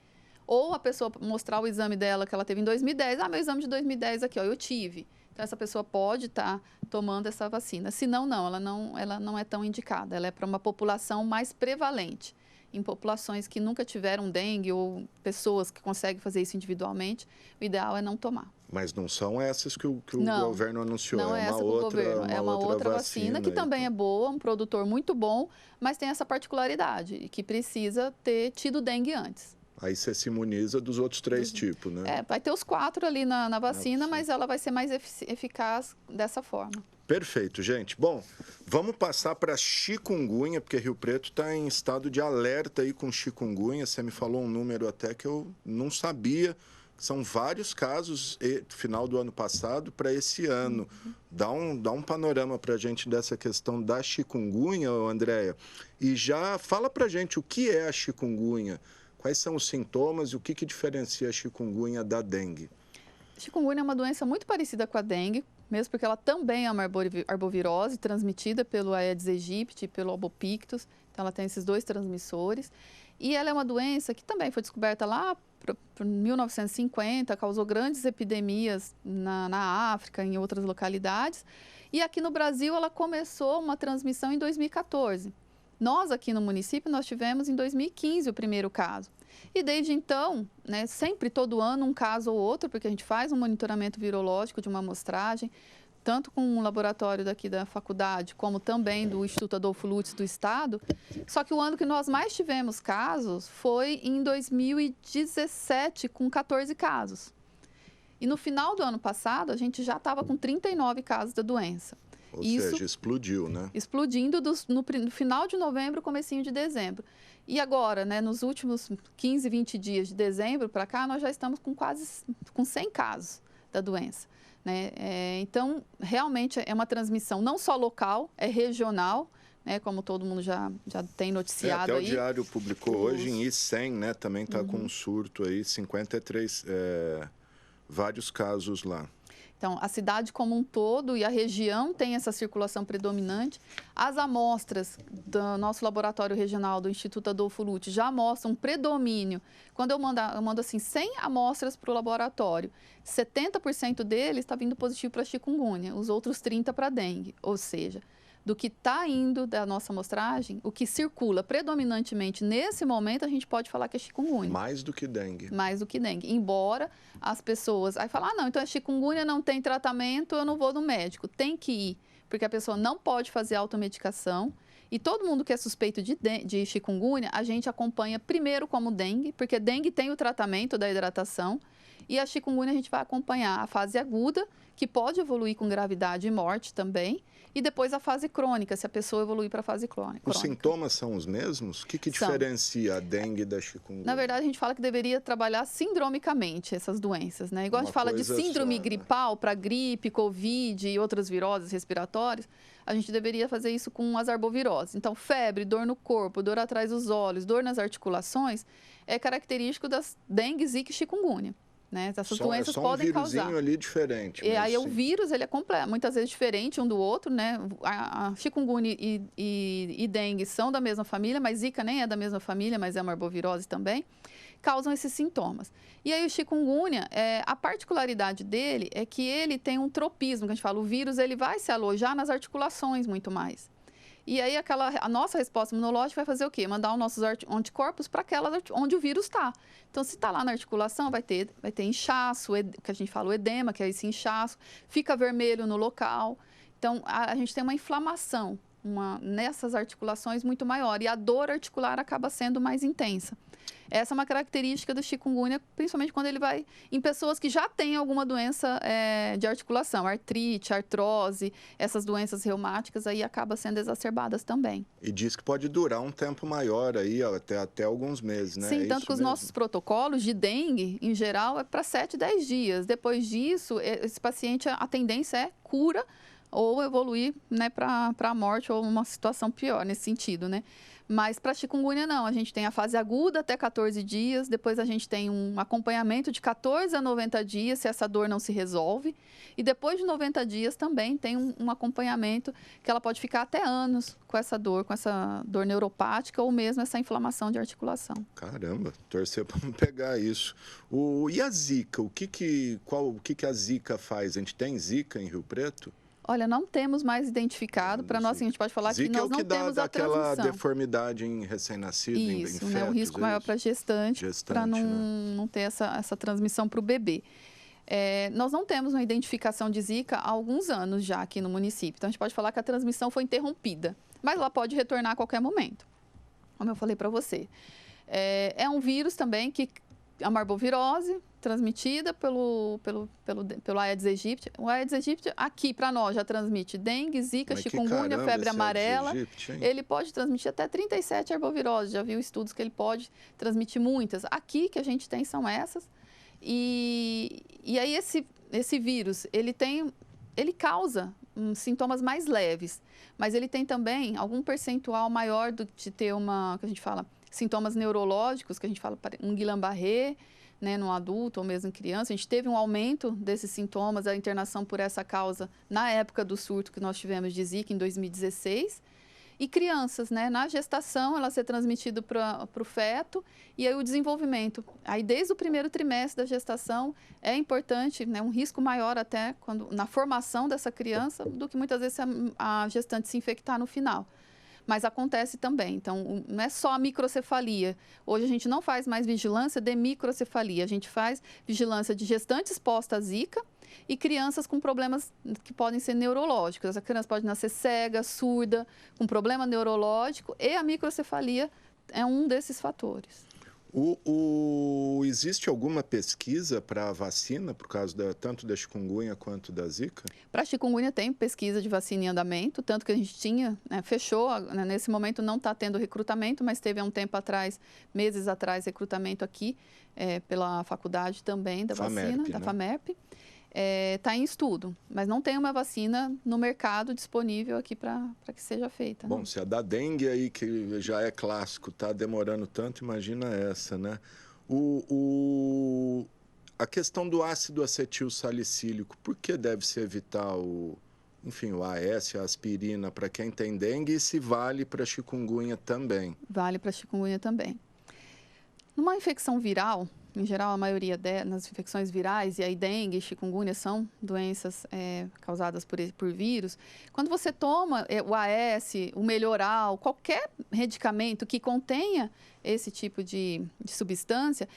ou a pessoa mostrar o exame dela que ela teve em 2010. Meu exame de 2010 aqui, eu tive. Então, essa pessoa pode estar tomando essa vacina. Se não, ela não é tão indicada. Ela é para uma população mais prevalente. Em populações que nunca tiveram dengue ou pessoas que conseguem fazer isso individualmente, o ideal é não tomar. Mas não são essas que o governo anunciou. Não é essa do governo. É uma outra vacina que também é boa, um produtor muito bom, mas tem essa particularidade, que precisa ter tido dengue antes. Aí você se imuniza dos outros 3 tipos, né? Vai ter os 4 ali na vacina, mas ela vai ser mais eficaz dessa forma. Perfeito, gente. Bom, vamos passar para chikungunya, porque Rio Preto está em estado de alerta aí com chikungunya. Você me falou um número até que eu não sabia. São vários casos final do ano passado para esse ano. Dá um panorama para a gente dessa questão da chikungunya, Andréia. E já fala para a gente o que é a chikungunya. Quais são os sintomas e o que diferencia a chikungunya da dengue? Chikungunya é uma doença muito parecida com a dengue, mesmo porque ela também é uma arbovirose transmitida pelo Aedes aegypti e pelo Albopictus. Então, ela tem esses 2 transmissores. E ela é uma doença que também foi descoberta lá por 1950, causou grandes epidemias na África, em outras localidades. E aqui no Brasil, ela começou uma transmissão em 2014. Nós, aqui no município, nós tivemos em 2015 o primeiro caso. E desde então, né, sempre, todo ano, um caso ou outro, porque a gente faz um monitoramento virológico de uma amostragem, tanto com um laboratório daqui da faculdade, como também do Instituto Adolfo Lutz do Estado. Só que o ano que nós mais tivemos casos foi em 2017, com 14 casos. E no final do ano passado, a gente já estava com 39 casos da doença. Ou seja, explodiu, né? Explodindo no final de novembro, comecinho de dezembro. E agora, né, nos últimos 15, 20 dias de dezembro para cá, nós já estamos com 100 casos. da doença, né? Então, realmente é uma transmissão não só local, é regional, né, como todo mundo já tem noticiado até aí. O Diário publicou hoje em I100, né, também está com um surto aí, 53, vários casos lá. Então, a cidade como um todo e a região tem essa circulação predominante. As amostras do nosso laboratório regional do Instituto Adolfo Lutz já mostram um predomínio. Quando eu mando assim 100 amostras para o laboratório, 70% deles está vindo positivo para chikungunya, os outros 30% para dengue. Ou seja, do que está indo da nossa amostragem, o que circula predominantemente nesse momento, a gente pode falar que é chikungunya. Mais do que dengue. Mais do que dengue. Embora as pessoas... Aí falam, não, então é chikungunya, não tem tratamento, eu não vou no médico. Tem que ir, porque a pessoa não pode fazer automedicação. E todo mundo que é suspeito de chikungunya, a gente acompanha primeiro como dengue, porque dengue tem o tratamento da hidratação. E a chikungunya a gente vai acompanhar a fase aguda, que pode evoluir com gravidade e morte também, e depois a fase crônica, se a pessoa evoluir para a fase crônica. Os sintomas são os mesmos? O que diferencia a dengue da chikungunya? Na verdade, a gente fala que deveria trabalhar sindromicamente essas doenças, né? Igual a gente fala de síndrome gripal para gripe, covid e outras viroses respiratórias, a gente deveria fazer isso com as arboviroses. Então, febre, dor no corpo, dor atrás dos olhos, dor nas articulações, é característico das dengue, zika e chikungunya. Né? Essas doenças podem causar. Um ali diferente. E aí o vírus, ele é muitas vezes diferente um do outro, né? A chikungunya e dengue são da mesma família, mas zika nem é da mesma família, mas é uma arbovirose também, causam esses sintomas. E aí o chikungunya, a particularidade dele é que ele tem um tropismo, que a gente fala, o vírus ele vai se alojar nas articulações muito mais. E aí a nossa resposta imunológica vai fazer o quê? Mandar os nossos anticorpos para aquelas onde o vírus está. Então, se está lá na articulação, vai ter inchaço, que a gente fala o edema, que é esse inchaço, fica vermelho no local. Então, a gente tem uma inflamação nessas articulações muito maior e a dor articular acaba sendo mais intensa. Essa é uma característica do chikungunya, principalmente quando ele vai em pessoas que já têm alguma doença de articulação, artrite, artrose, essas doenças reumáticas aí acabam sendo exacerbadas também. E diz que pode durar um tempo maior aí, até alguns meses, né? Sim, tanto que os nossos protocolos de dengue, em geral, é para 7, 10 dias. Depois disso, esse paciente, a tendência é cura ou evoluir, né, para a morte ou uma situação pior nesse sentido, né? Mas para chikungunya não, a gente tem a fase aguda até 14 dias, depois a gente tem um acompanhamento de 14 a 90 dias se essa dor não se resolve. E depois de 90 dias também tem um acompanhamento que ela pode ficar até anos com essa dor neuropática ou mesmo essa inflamação de articulação. Caramba, torcer para não pegar isso. E a zika, o que a zika faz? A gente tem zika em Rio Preto? Olha, não temos mais identificado. Para nós, a gente pode falar zika que nós não temos a transmissão. Aquela deformidade em recém-nascido, em fetos, né? O risco maior para gestante para não ter essa transmissão para o bebê. Nós não temos uma identificação de zika há alguns anos já aqui no município. Então, a gente pode falar que a transmissão foi interrompida, mas ela pode retornar a qualquer momento, como eu falei para você. É um vírus também que é uma arbovirose transmitida pelo Aedes aegypti. O Aedes aegypti aqui para nós já transmite dengue, zika, chikungunya, febre amarela. Ele pode transmitir até 37 arboviroses. Já viu estudos que ele pode transmitir muitas. Aqui que a gente tem são essas. E aí esse vírus, ele causa sintomas mais leves, mas ele tem também algum percentual maior de ter que a gente fala, sintomas neurológicos, que a gente fala um Guillain-Barré, né, no adulto ou mesmo em criança. A gente teve um aumento desses sintomas, a internação por essa causa na época do surto que nós tivemos de zika em 2016. E crianças, né, na gestação, ela ser transmitida para o feto e aí o desenvolvimento. Aí desde o primeiro trimestre da gestação é importante, né, um risco maior até na formação dessa criança do que muitas vezes a gestante se infectar no final. Mas acontece também. Então, não é só a microcefalia. Hoje a gente não faz mais vigilância de microcefalia. A gente faz vigilância de gestantes expostas à zika e crianças com problemas que podem ser neurológicos. Essa criança pode nascer cega, surda, com problema neurológico e a microcefalia é um desses fatores. Existe alguma pesquisa para a vacina, por causa tanto da chikungunya quanto da zika? Para a chikungunya tem pesquisa de vacina em andamento, tanto que a gente tinha, né, fechou, né, nesse momento não está tendo recrutamento, mas teve há um tempo atrás, meses atrás, recrutamento aqui pela faculdade também da vacina, da FAMERP. está em estudo, mas não tem uma vacina no mercado disponível aqui para que seja feita. Bom, se a da dengue aí, que já é clássico, está demorando tanto, imagina essa, né? A questão do ácido acetil salicílico, por que deve-se evitar o AS, a aspirina, para quem tem dengue, e se vale para chikungunya também? Vale para chikungunya também. Numa infecção viral, em geral, a maioria das infecções virais, e aí dengue e chikungunya são doenças causadas por vírus. Quando você toma o AS, o Melhoral, qualquer medicamento que contenha esse tipo de substância,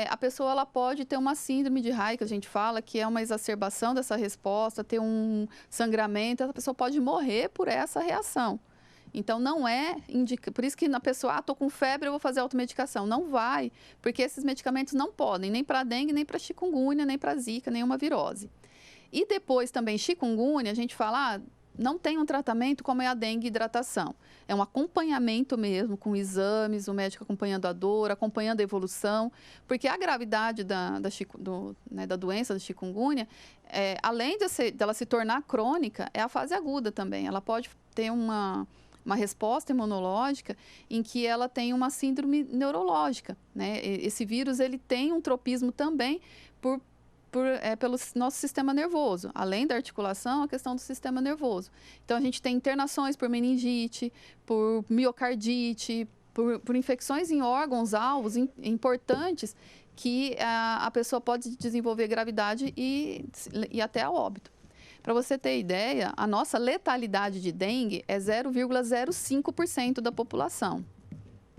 a pessoa ela pode ter uma síndrome de Raynaud, que a gente fala, que é uma exacerbação dessa resposta, ter um sangramento, a pessoa pode morrer por essa reação. Então, não é por isso que a pessoa, estou com febre, eu vou fazer automedicação. Não vai, porque esses medicamentos não podem, nem para dengue, nem para chikungunya, nem para zika, nenhuma virose. E depois também, chikungunya, a gente fala, não tem um tratamento como é a dengue hidratação. É um acompanhamento mesmo, com exames, o médico acompanhando a dor, acompanhando a evolução, porque a gravidade da doença da chikungunya, além dela se tornar crônica, é a fase aguda também. Ela pode ter uma resposta imunológica em que ela tem uma síndrome neurológica, né? Esse vírus ele tem um tropismo também pelo nosso sistema nervoso. Além da articulação, a questão do sistema nervoso. Então, a gente tem internações por meningite, por miocardite, por infecções em órgãos-alvos importantes que a pessoa pode desenvolver gravidade e até a óbito. Para você ter ideia, a nossa letalidade de dengue é 0,05% da população.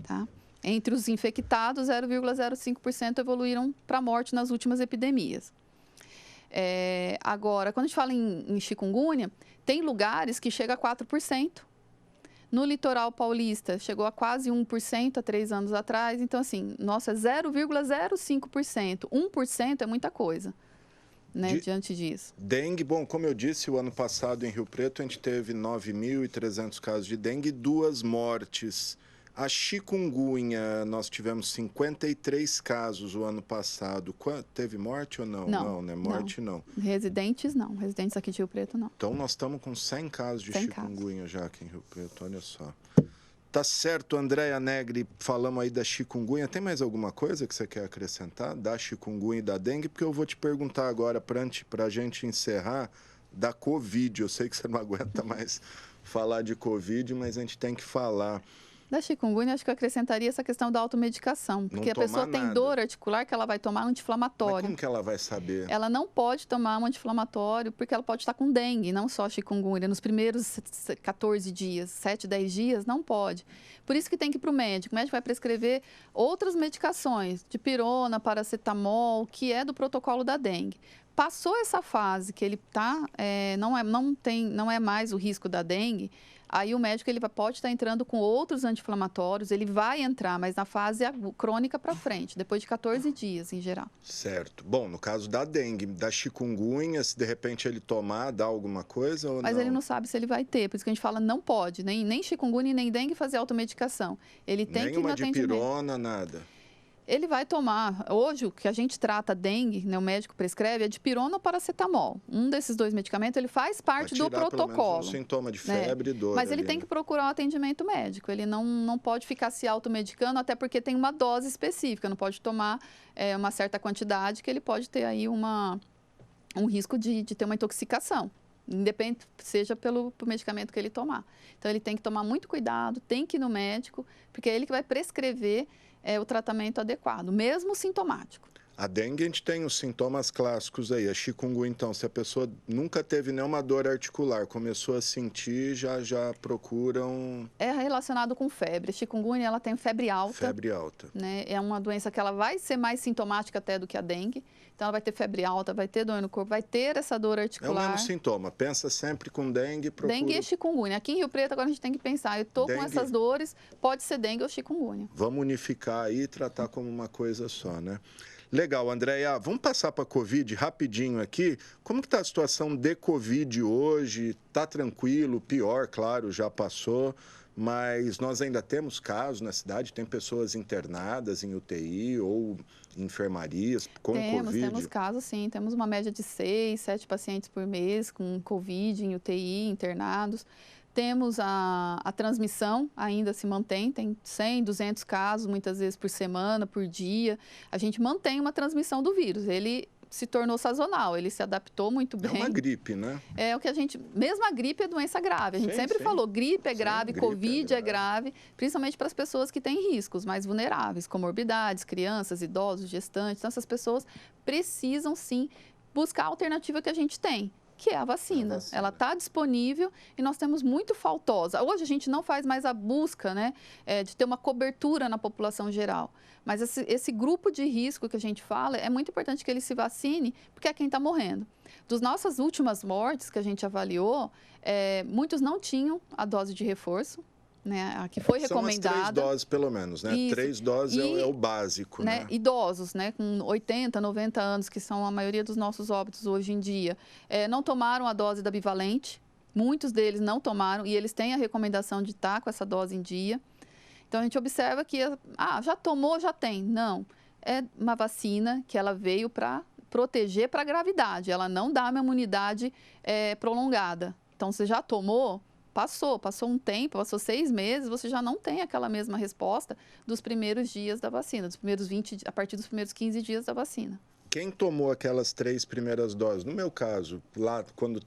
Tá? Entre os infectados, 0,05% evoluíram para a morte nas últimas epidemias. Agora, quando a gente fala em chikungunya, tem lugares que chega a 4%. No litoral paulista, chegou a quase 1% há 3 anos atrás. Então, assim, nossa, é 0,05%. 1% é muita coisa. Né, diante disso. Dengue, bom, como eu disse, o ano passado em Rio Preto a gente teve 9.300 casos de dengue e 2 mortes. A chikungunya, nós tivemos 53 casos o ano passado. Teve morte ou não? Não, né? Morte não. Residentes não. Residentes aqui de Rio Preto não. Então nós estamos com 100 casos de chikungunya já aqui em Rio Preto, olha só. Tá certo, Andréia Negri, falamos aí da chikungunya. Tem mais alguma coisa que você quer acrescentar da chikungunya e da dengue? Porque eu vou te perguntar agora, para a gente encerrar, da Covid. Eu sei que você não aguenta mais falar de Covid, mas a gente tem que falar. Da chikungunya, acho que eu acrescentaria essa questão da automedicação. Porque a pessoa tem dor articular que ela vai tomar anti-inflamatório. Mas como que ela vai saber? Ela não pode tomar um anti-inflamatório porque ela pode estar com dengue, não só chikungunya. Nos primeiros 14 dias, 7, 10 dias, não pode. Por isso que tem que ir para o médico. O médico vai prescrever outras medicações, dipirona, paracetamol, que é do protocolo da dengue. Passou essa fase que ele não é mais o risco da dengue, aí o médico pode estar entrando com outros anti-inflamatórios, ele vai entrar, mas na fase crônica para frente, depois de 14 dias, em geral. Certo. Bom, no caso da dengue, da chikungunya, se de repente ele tomar, dá alguma coisa ou não? Mas ele não sabe se ele vai ter, por isso que a gente fala, não pode, nem chikungunya, nem dengue fazer automedicação. Ele tem que ir no atendimento. Nem uma dipirona, nada? Ele vai tomar, hoje o que a gente trata dengue, né, o médico prescreve, é dipirona ou paracetamol. Um desses 2 medicamentos, ele faz parte do protocolo. Pelo menos um sintoma de febre e dor. Mas ele tem que procurar um atendimento médico, ele não pode ficar se automedicando, até porque tem uma dose específica, não pode tomar uma certa quantidade, que ele pode ter aí um risco de ter uma intoxicação. Independente, seja pelo medicamento que ele tomar. Então, ele tem que tomar muito cuidado, tem que ir no médico, porque é ele que vai prescrever o tratamento adequado, mesmo sintomático. A dengue, a gente tem os sintomas clássicos aí. A chikungunya, então, se a pessoa nunca teve nenhuma dor articular, começou a sentir, já procuram... É relacionado com febre. A chikungunya, ela tem febre alta. Febre alta. Né? É uma doença que ela vai ser mais sintomática até do que a dengue. Então, ela vai ter febre alta, vai ter dor no corpo, vai ter essa dor articular. É o mesmo sintoma. Pensa sempre com dengue, procura... Dengue e chikungunya. Aqui em Rio Preto, agora a gente tem que pensar, eu estou com essas dores, pode ser dengue ou chikungunya. Vamos unificar aí e tratar como uma coisa só, né? Legal, Andréia. Vamos passar para a Covid rapidinho aqui. Como que está a situação de Covid hoje? Está tranquilo? Pior, claro, já passou. Mas nós ainda temos casos na cidade? Tem pessoas internadas em UTI ou em enfermarias com Covid? Temos casos, sim. Temos uma média de 6, 7 pacientes por mês com Covid em UTI, internados. Temos a transmissão, ainda se mantém, tem 100, 200 casos, muitas vezes por semana, por dia. A gente mantém uma transmissão do vírus, ele se tornou sazonal, ele se adaptou muito bem. É uma gripe, né? É o que a gente... Mesmo a gripe é doença grave. A gente sempre falou, gripe é grave, Covid é grave, principalmente para as pessoas que têm riscos mais vulneráveis, comorbidades, crianças, idosos, gestantes. Então, essas pessoas precisam, sim, buscar a alternativa que a gente tem, que é a vacina. Ela está disponível e nós temos muito faltosa. Hoje a gente não faz mais a busca, né, de ter uma cobertura na população geral. Mas esse grupo de risco que a gente fala, é muito importante que ele se vacine, porque é quem está morrendo. Dos nossas últimas mortes que a gente avaliou, muitos não tinham a dose de reforço, né, a que foi recomendada. São as 3 doses, pelo menos, né? Isso. 3 doses é o básico, né? Idosos, né, com 80, 90 anos, que são a maioria dos nossos óbitos hoje em dia, não tomaram a dose da bivalente. Muitos deles não tomaram e eles têm a recomendação de estar com essa dose em dia. Então, a gente observa que, já tomou, já tem. Não, é uma vacina que ela veio para proteger para a gravidade. Ela não dá uma imunidade prolongada. Então, você já tomou... Passou um tempo, passou 6 meses, você já não tem aquela mesma resposta dos primeiros dias da vacina, a partir dos primeiros 15 dias da vacina. Quem tomou aquelas 3 primeiras doses? No meu caso, lá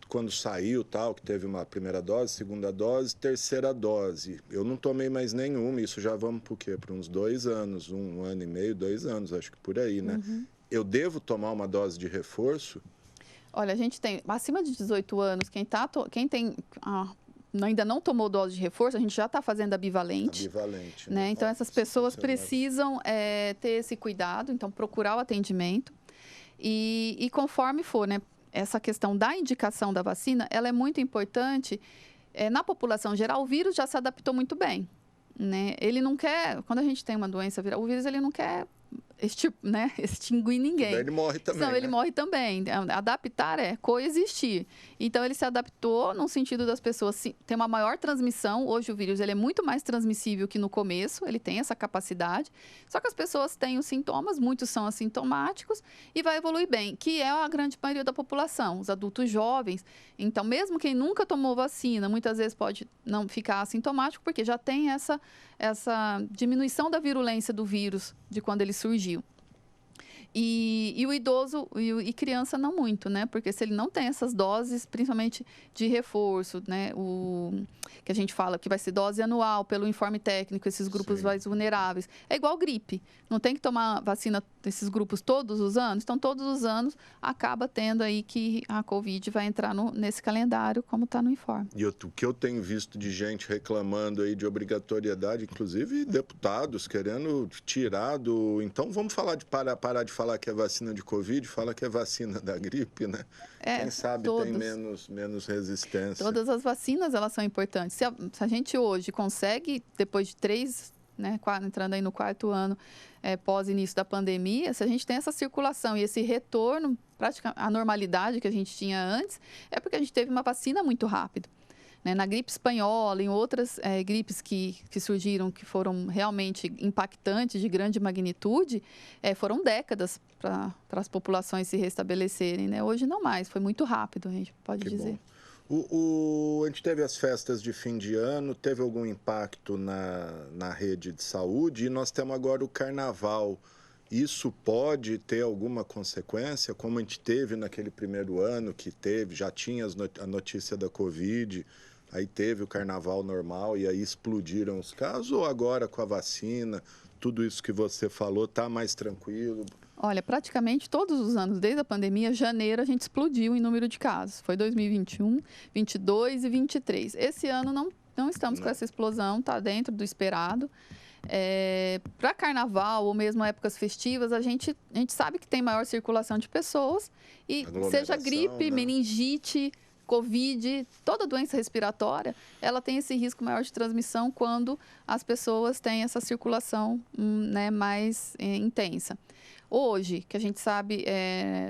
quando saiu tal, que teve uma primeira dose, segunda dose, terceira dose. Eu não tomei mais nenhuma, isso já vamos por quê? Para uns 2 anos, 1 ano e meio, 2 anos, acho que por aí, né? Uhum. Eu devo tomar uma dose de reforço? Olha, a gente tem, acima de 18 anos, quem tem... ainda não tomou dose de reforço, a gente já está fazendo a bivalente. Né? Então, essas pessoas precisam ter esse cuidado, então, procurar o atendimento. E conforme for, né, essa questão da indicação da vacina, ela é muito importante. Na população geral, o vírus já se adaptou muito bem. Né? Ele não quer, quando a gente tem uma doença viral, o vírus ele não quer extinguir ninguém. Ele morre também. Então, ele morre também. Adaptar é coexistir. Então, ele se adaptou no sentido das pessoas ter uma maior transmissão. Hoje, o vírus ele é muito mais transmissível que no começo. Ele tem essa capacidade. Só que as pessoas têm os sintomas, muitos são assintomáticos e vai evoluir bem, que é a grande maioria da população, os adultos jovens. Então, mesmo quem nunca tomou vacina, muitas vezes pode não ficar assintomático, porque já tem essa diminuição da virulência do vírus de quando ele surgiu. E o idoso e criança não muito, né? Porque se ele não tem essas doses, principalmente de reforço, né? Que a gente fala que vai ser dose anual pelo informe técnico, esses grupos mais vulneráveis. É igual gripe. Não tem que tomar vacina desses grupos todos os anos? Então, todos os anos acaba tendo aí que a Covid vai entrar nesse calendário, como está no informe. E o que eu tenho visto de gente reclamando aí de obrigatoriedade, inclusive deputados querendo tirar do... Então, vamos falar de parar de falar que é vacina de Covid, fala que é vacina da gripe, né? Quem sabe tem menos resistência. Todas as vacinas, elas são importantes. Se a gente hoje consegue, depois de 3, né, entrando aí no 4º ano pós início da pandemia, se a gente tem essa circulação e esse retorno praticamente à normalidade que a gente tinha antes, é porque a gente teve uma vacina muito rápido. Na gripe espanhola, em outras gripes que surgiram, que foram realmente impactantes, de grande magnitude, foram décadas para as populações se restabelecerem. Né? Hoje não mais, foi muito rápido, a gente pode dizer. A gente teve as festas de fim de ano, teve algum impacto na rede de saúde e nós temos agora o carnaval. Isso pode ter alguma consequência, como a gente teve naquele primeiro ano que já tinha a notícia da Covid... Aí teve o carnaval normal e aí explodiram os casos, ou agora com a vacina, tudo isso que você falou, está mais tranquilo? Olha, praticamente todos os anos, desde a pandemia, janeiro a gente explodiu em número de casos. Foi 2021, 22 e 23. Esse ano não estamos com essa explosão, está dentro do esperado. Para carnaval ou mesmo épocas festivas, a gente sabe que tem maior circulação de pessoas e seja gripe, né? Meningite... Covid, toda doença respiratória, ela tem esse risco maior de transmissão quando as pessoas têm essa circulação, né, mais intensa. hoje, que a gente sabe,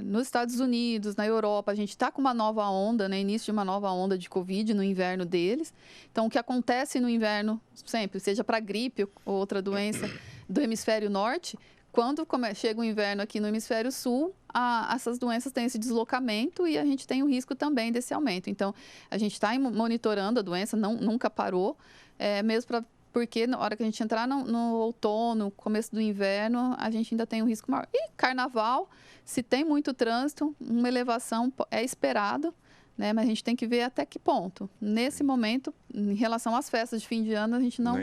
nos Estados Unidos, na Europa, a gente está com uma nova onda, né, início de uma nova onda de Covid no inverno deles. Então, o que acontece no inverno, sempre, seja para gripe ou outra doença do hemisfério norte, quando chega o inverno aqui no hemisfério sul, essas doenças têm esse deslocamento e a gente tem o risco também desse aumento. Então, a gente está monitorando a doença, nunca parou, mesmo porque na hora que a gente entrar no outono, começo do inverno, a gente ainda tem um risco maior. E carnaval, se tem muito trânsito, uma elevação é esperado, né? Mas a gente tem que ver até que ponto. Nesse momento, em relação às festas de fim de ano, a gente não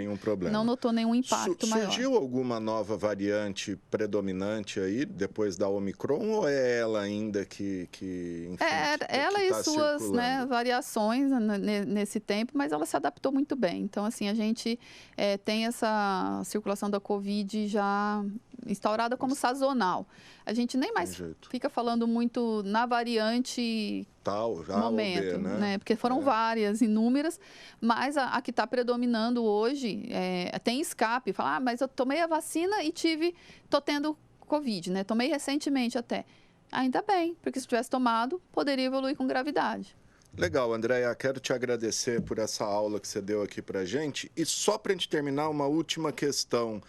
notou nenhum impacto maior. Surgiu alguma nova variante predominante aí, depois da Omicron, ou é ela ainda que enfim, ela e suas, né, variações nesse tempo, mas ela se adaptou muito bem. Então, assim, a gente tem essa circulação da Covid já instaurada como sazonal. A gente nem mais fica falando muito na variante tal, já momento, OB, né? Porque foram várias, inúmeras, mas a que está predominando hoje tem escape. Fala, mas eu tomei a vacina e tô tendo Covid, né? Tomei recentemente até. Ainda bem, porque se tivesse tomado, poderia evoluir com gravidade. Legal, Andréia, quero te agradecer por essa aula que você deu aqui para a gente. E só para a gente terminar, uma última questão.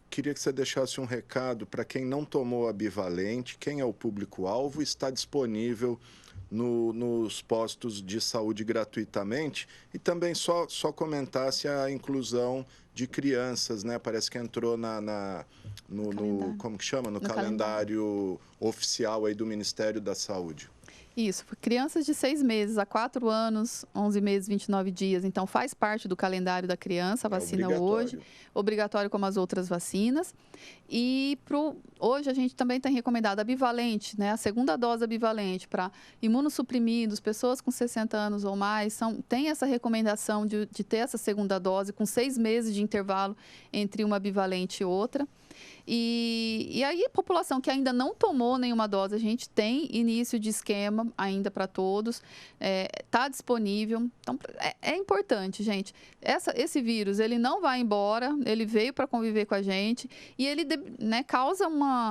Queria que você deixasse um recado para quem não tomou a bivalente, quem é o público-alvo, está disponível nos postos de saúde gratuitamente, e também só comentasse a inclusão de crianças, né? Parece que entrou como que chama? No calendário oficial aí do Ministério da Saúde. Isso, crianças de 6 meses a 4 anos, 11 meses, 29 dias. Então, faz parte do calendário da criança, a vacina hoje. Obrigatório como as outras vacinas. E hoje a gente também tem recomendado a bivalente, né? A segunda dose bivalente para imunossuprimidos, pessoas com 60 anos ou mais, tem essa recomendação de ter essa segunda dose com 6 meses de intervalo entre uma bivalente e outra. E aí, a população que ainda não tomou nenhuma dose, a gente tem início de esquema ainda para todos, está disponível. Então, é importante, gente. Esse vírus, ele não vai embora, ele veio para conviver com a gente e ele, né, causa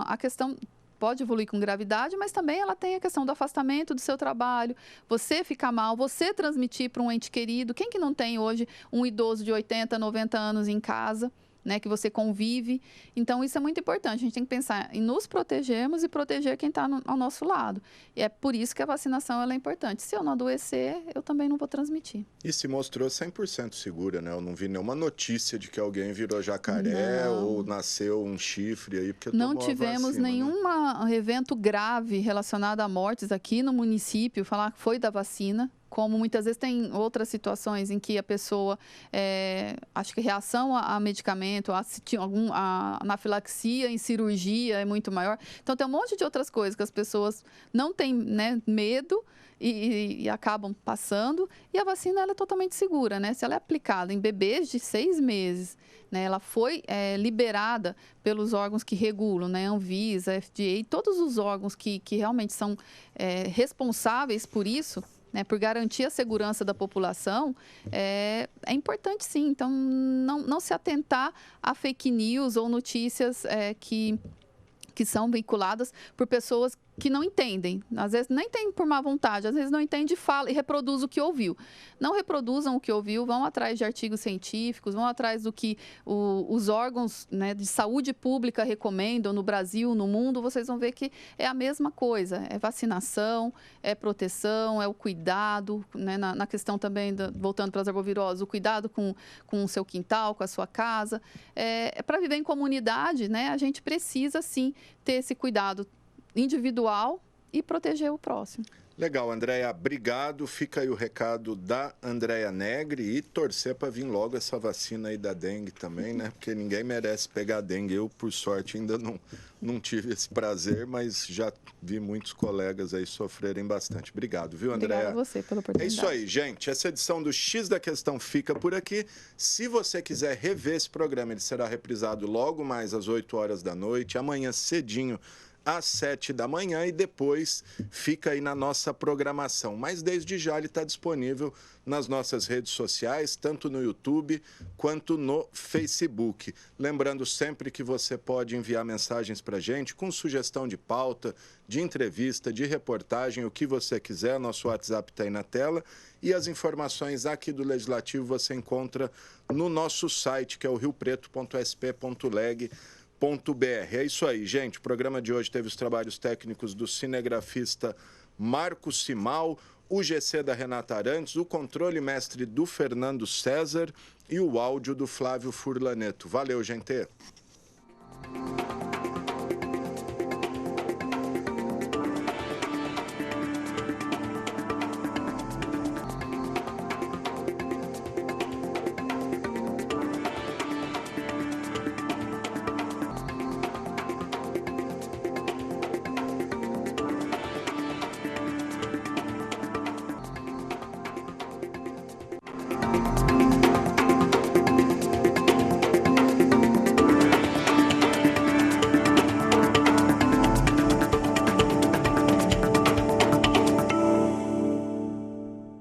a questão... Pode evoluir com gravidade, mas também ela tem a questão do afastamento do seu trabalho, você ficar mal, você transmitir para um ente querido. Quem que não tem hoje um idoso de 80, 90 anos em casa, né, que você convive? Então, isso é muito importante. A gente tem que pensar em nos protegermos e proteger quem está ao nosso lado. E é por isso que a vacinação ela é importante. Se eu não adoecer, eu também não vou transmitir. E se mostrou 100% segura, né? Eu não vi nenhuma notícia de que alguém virou jacaré ou nasceu um chifre aí porque não tomou tivemos a vacina, nenhum evento grave relacionado a mortes aqui no município, falar que foi da vacina. Como muitas vezes tem outras situações em que a pessoa, acho que reação a medicamento, a anafilaxia em cirurgia é muito maior. Então, tem um monte de outras coisas que as pessoas não têm, né, medo e acabam passando. E a vacina ela é totalmente segura, né? Se ela é aplicada em bebês de 6 meses, né, ela foi liberada pelos órgãos que regulam, né? Anvisa, FDA, todos os órgãos que realmente são responsáveis por isso, né, por garantir a segurança da população, é importante sim. Então, não se atentar a fake news ou notícias que são veiculadas por pessoas que não entendem. Às vezes nem tem por má vontade, às vezes não entende, fala e reproduz o que ouviu. Não reproduzam o que ouviu, vão atrás de artigos científicos, vão atrás do que os órgãos, né, de saúde pública recomendam no Brasil, no mundo. Vocês vão ver que é a mesma coisa. É vacinação, é proteção, é o cuidado, né, na questão também, voltando para as arboviroses, o cuidado com o seu quintal, com a sua casa. Para viver em comunidade, né, a gente precisa, sim, ter esse cuidado individual e proteger o próximo. Legal, Andréia, obrigado. Fica aí o recado da Andréia Negri e torcer para vir logo essa vacina aí da dengue também, né? Porque ninguém merece pegar dengue. Eu, por sorte, ainda não tive esse prazer, mas já vi muitos colegas aí sofrerem bastante. Obrigado, viu, Andréia? Obrigada a você pela oportunidade. É isso aí, gente. Essa edição do X da Questão fica por aqui. Se você quiser rever esse programa, ele será reprisado logo mais às 8 horas da noite, amanhã cedinho, às 7 da manhã e depois fica aí na nossa programação. Mas desde já ele está disponível nas nossas redes sociais, tanto no YouTube quanto no Facebook. Lembrando sempre que você pode enviar mensagens para a gente com sugestão de pauta, de entrevista, de reportagem, o que você quiser. Nosso WhatsApp está aí na tela. E as informações aqui do Legislativo você encontra no nosso site, que é o riopreto.sp.leg.br. É isso aí, gente. O programa de hoje teve os trabalhos técnicos do cinegrafista Marcos Simal, o GC da Renata Arantes, o controle mestre do Fernando César e o áudio do Flávio Furlaneto. Valeu, gente!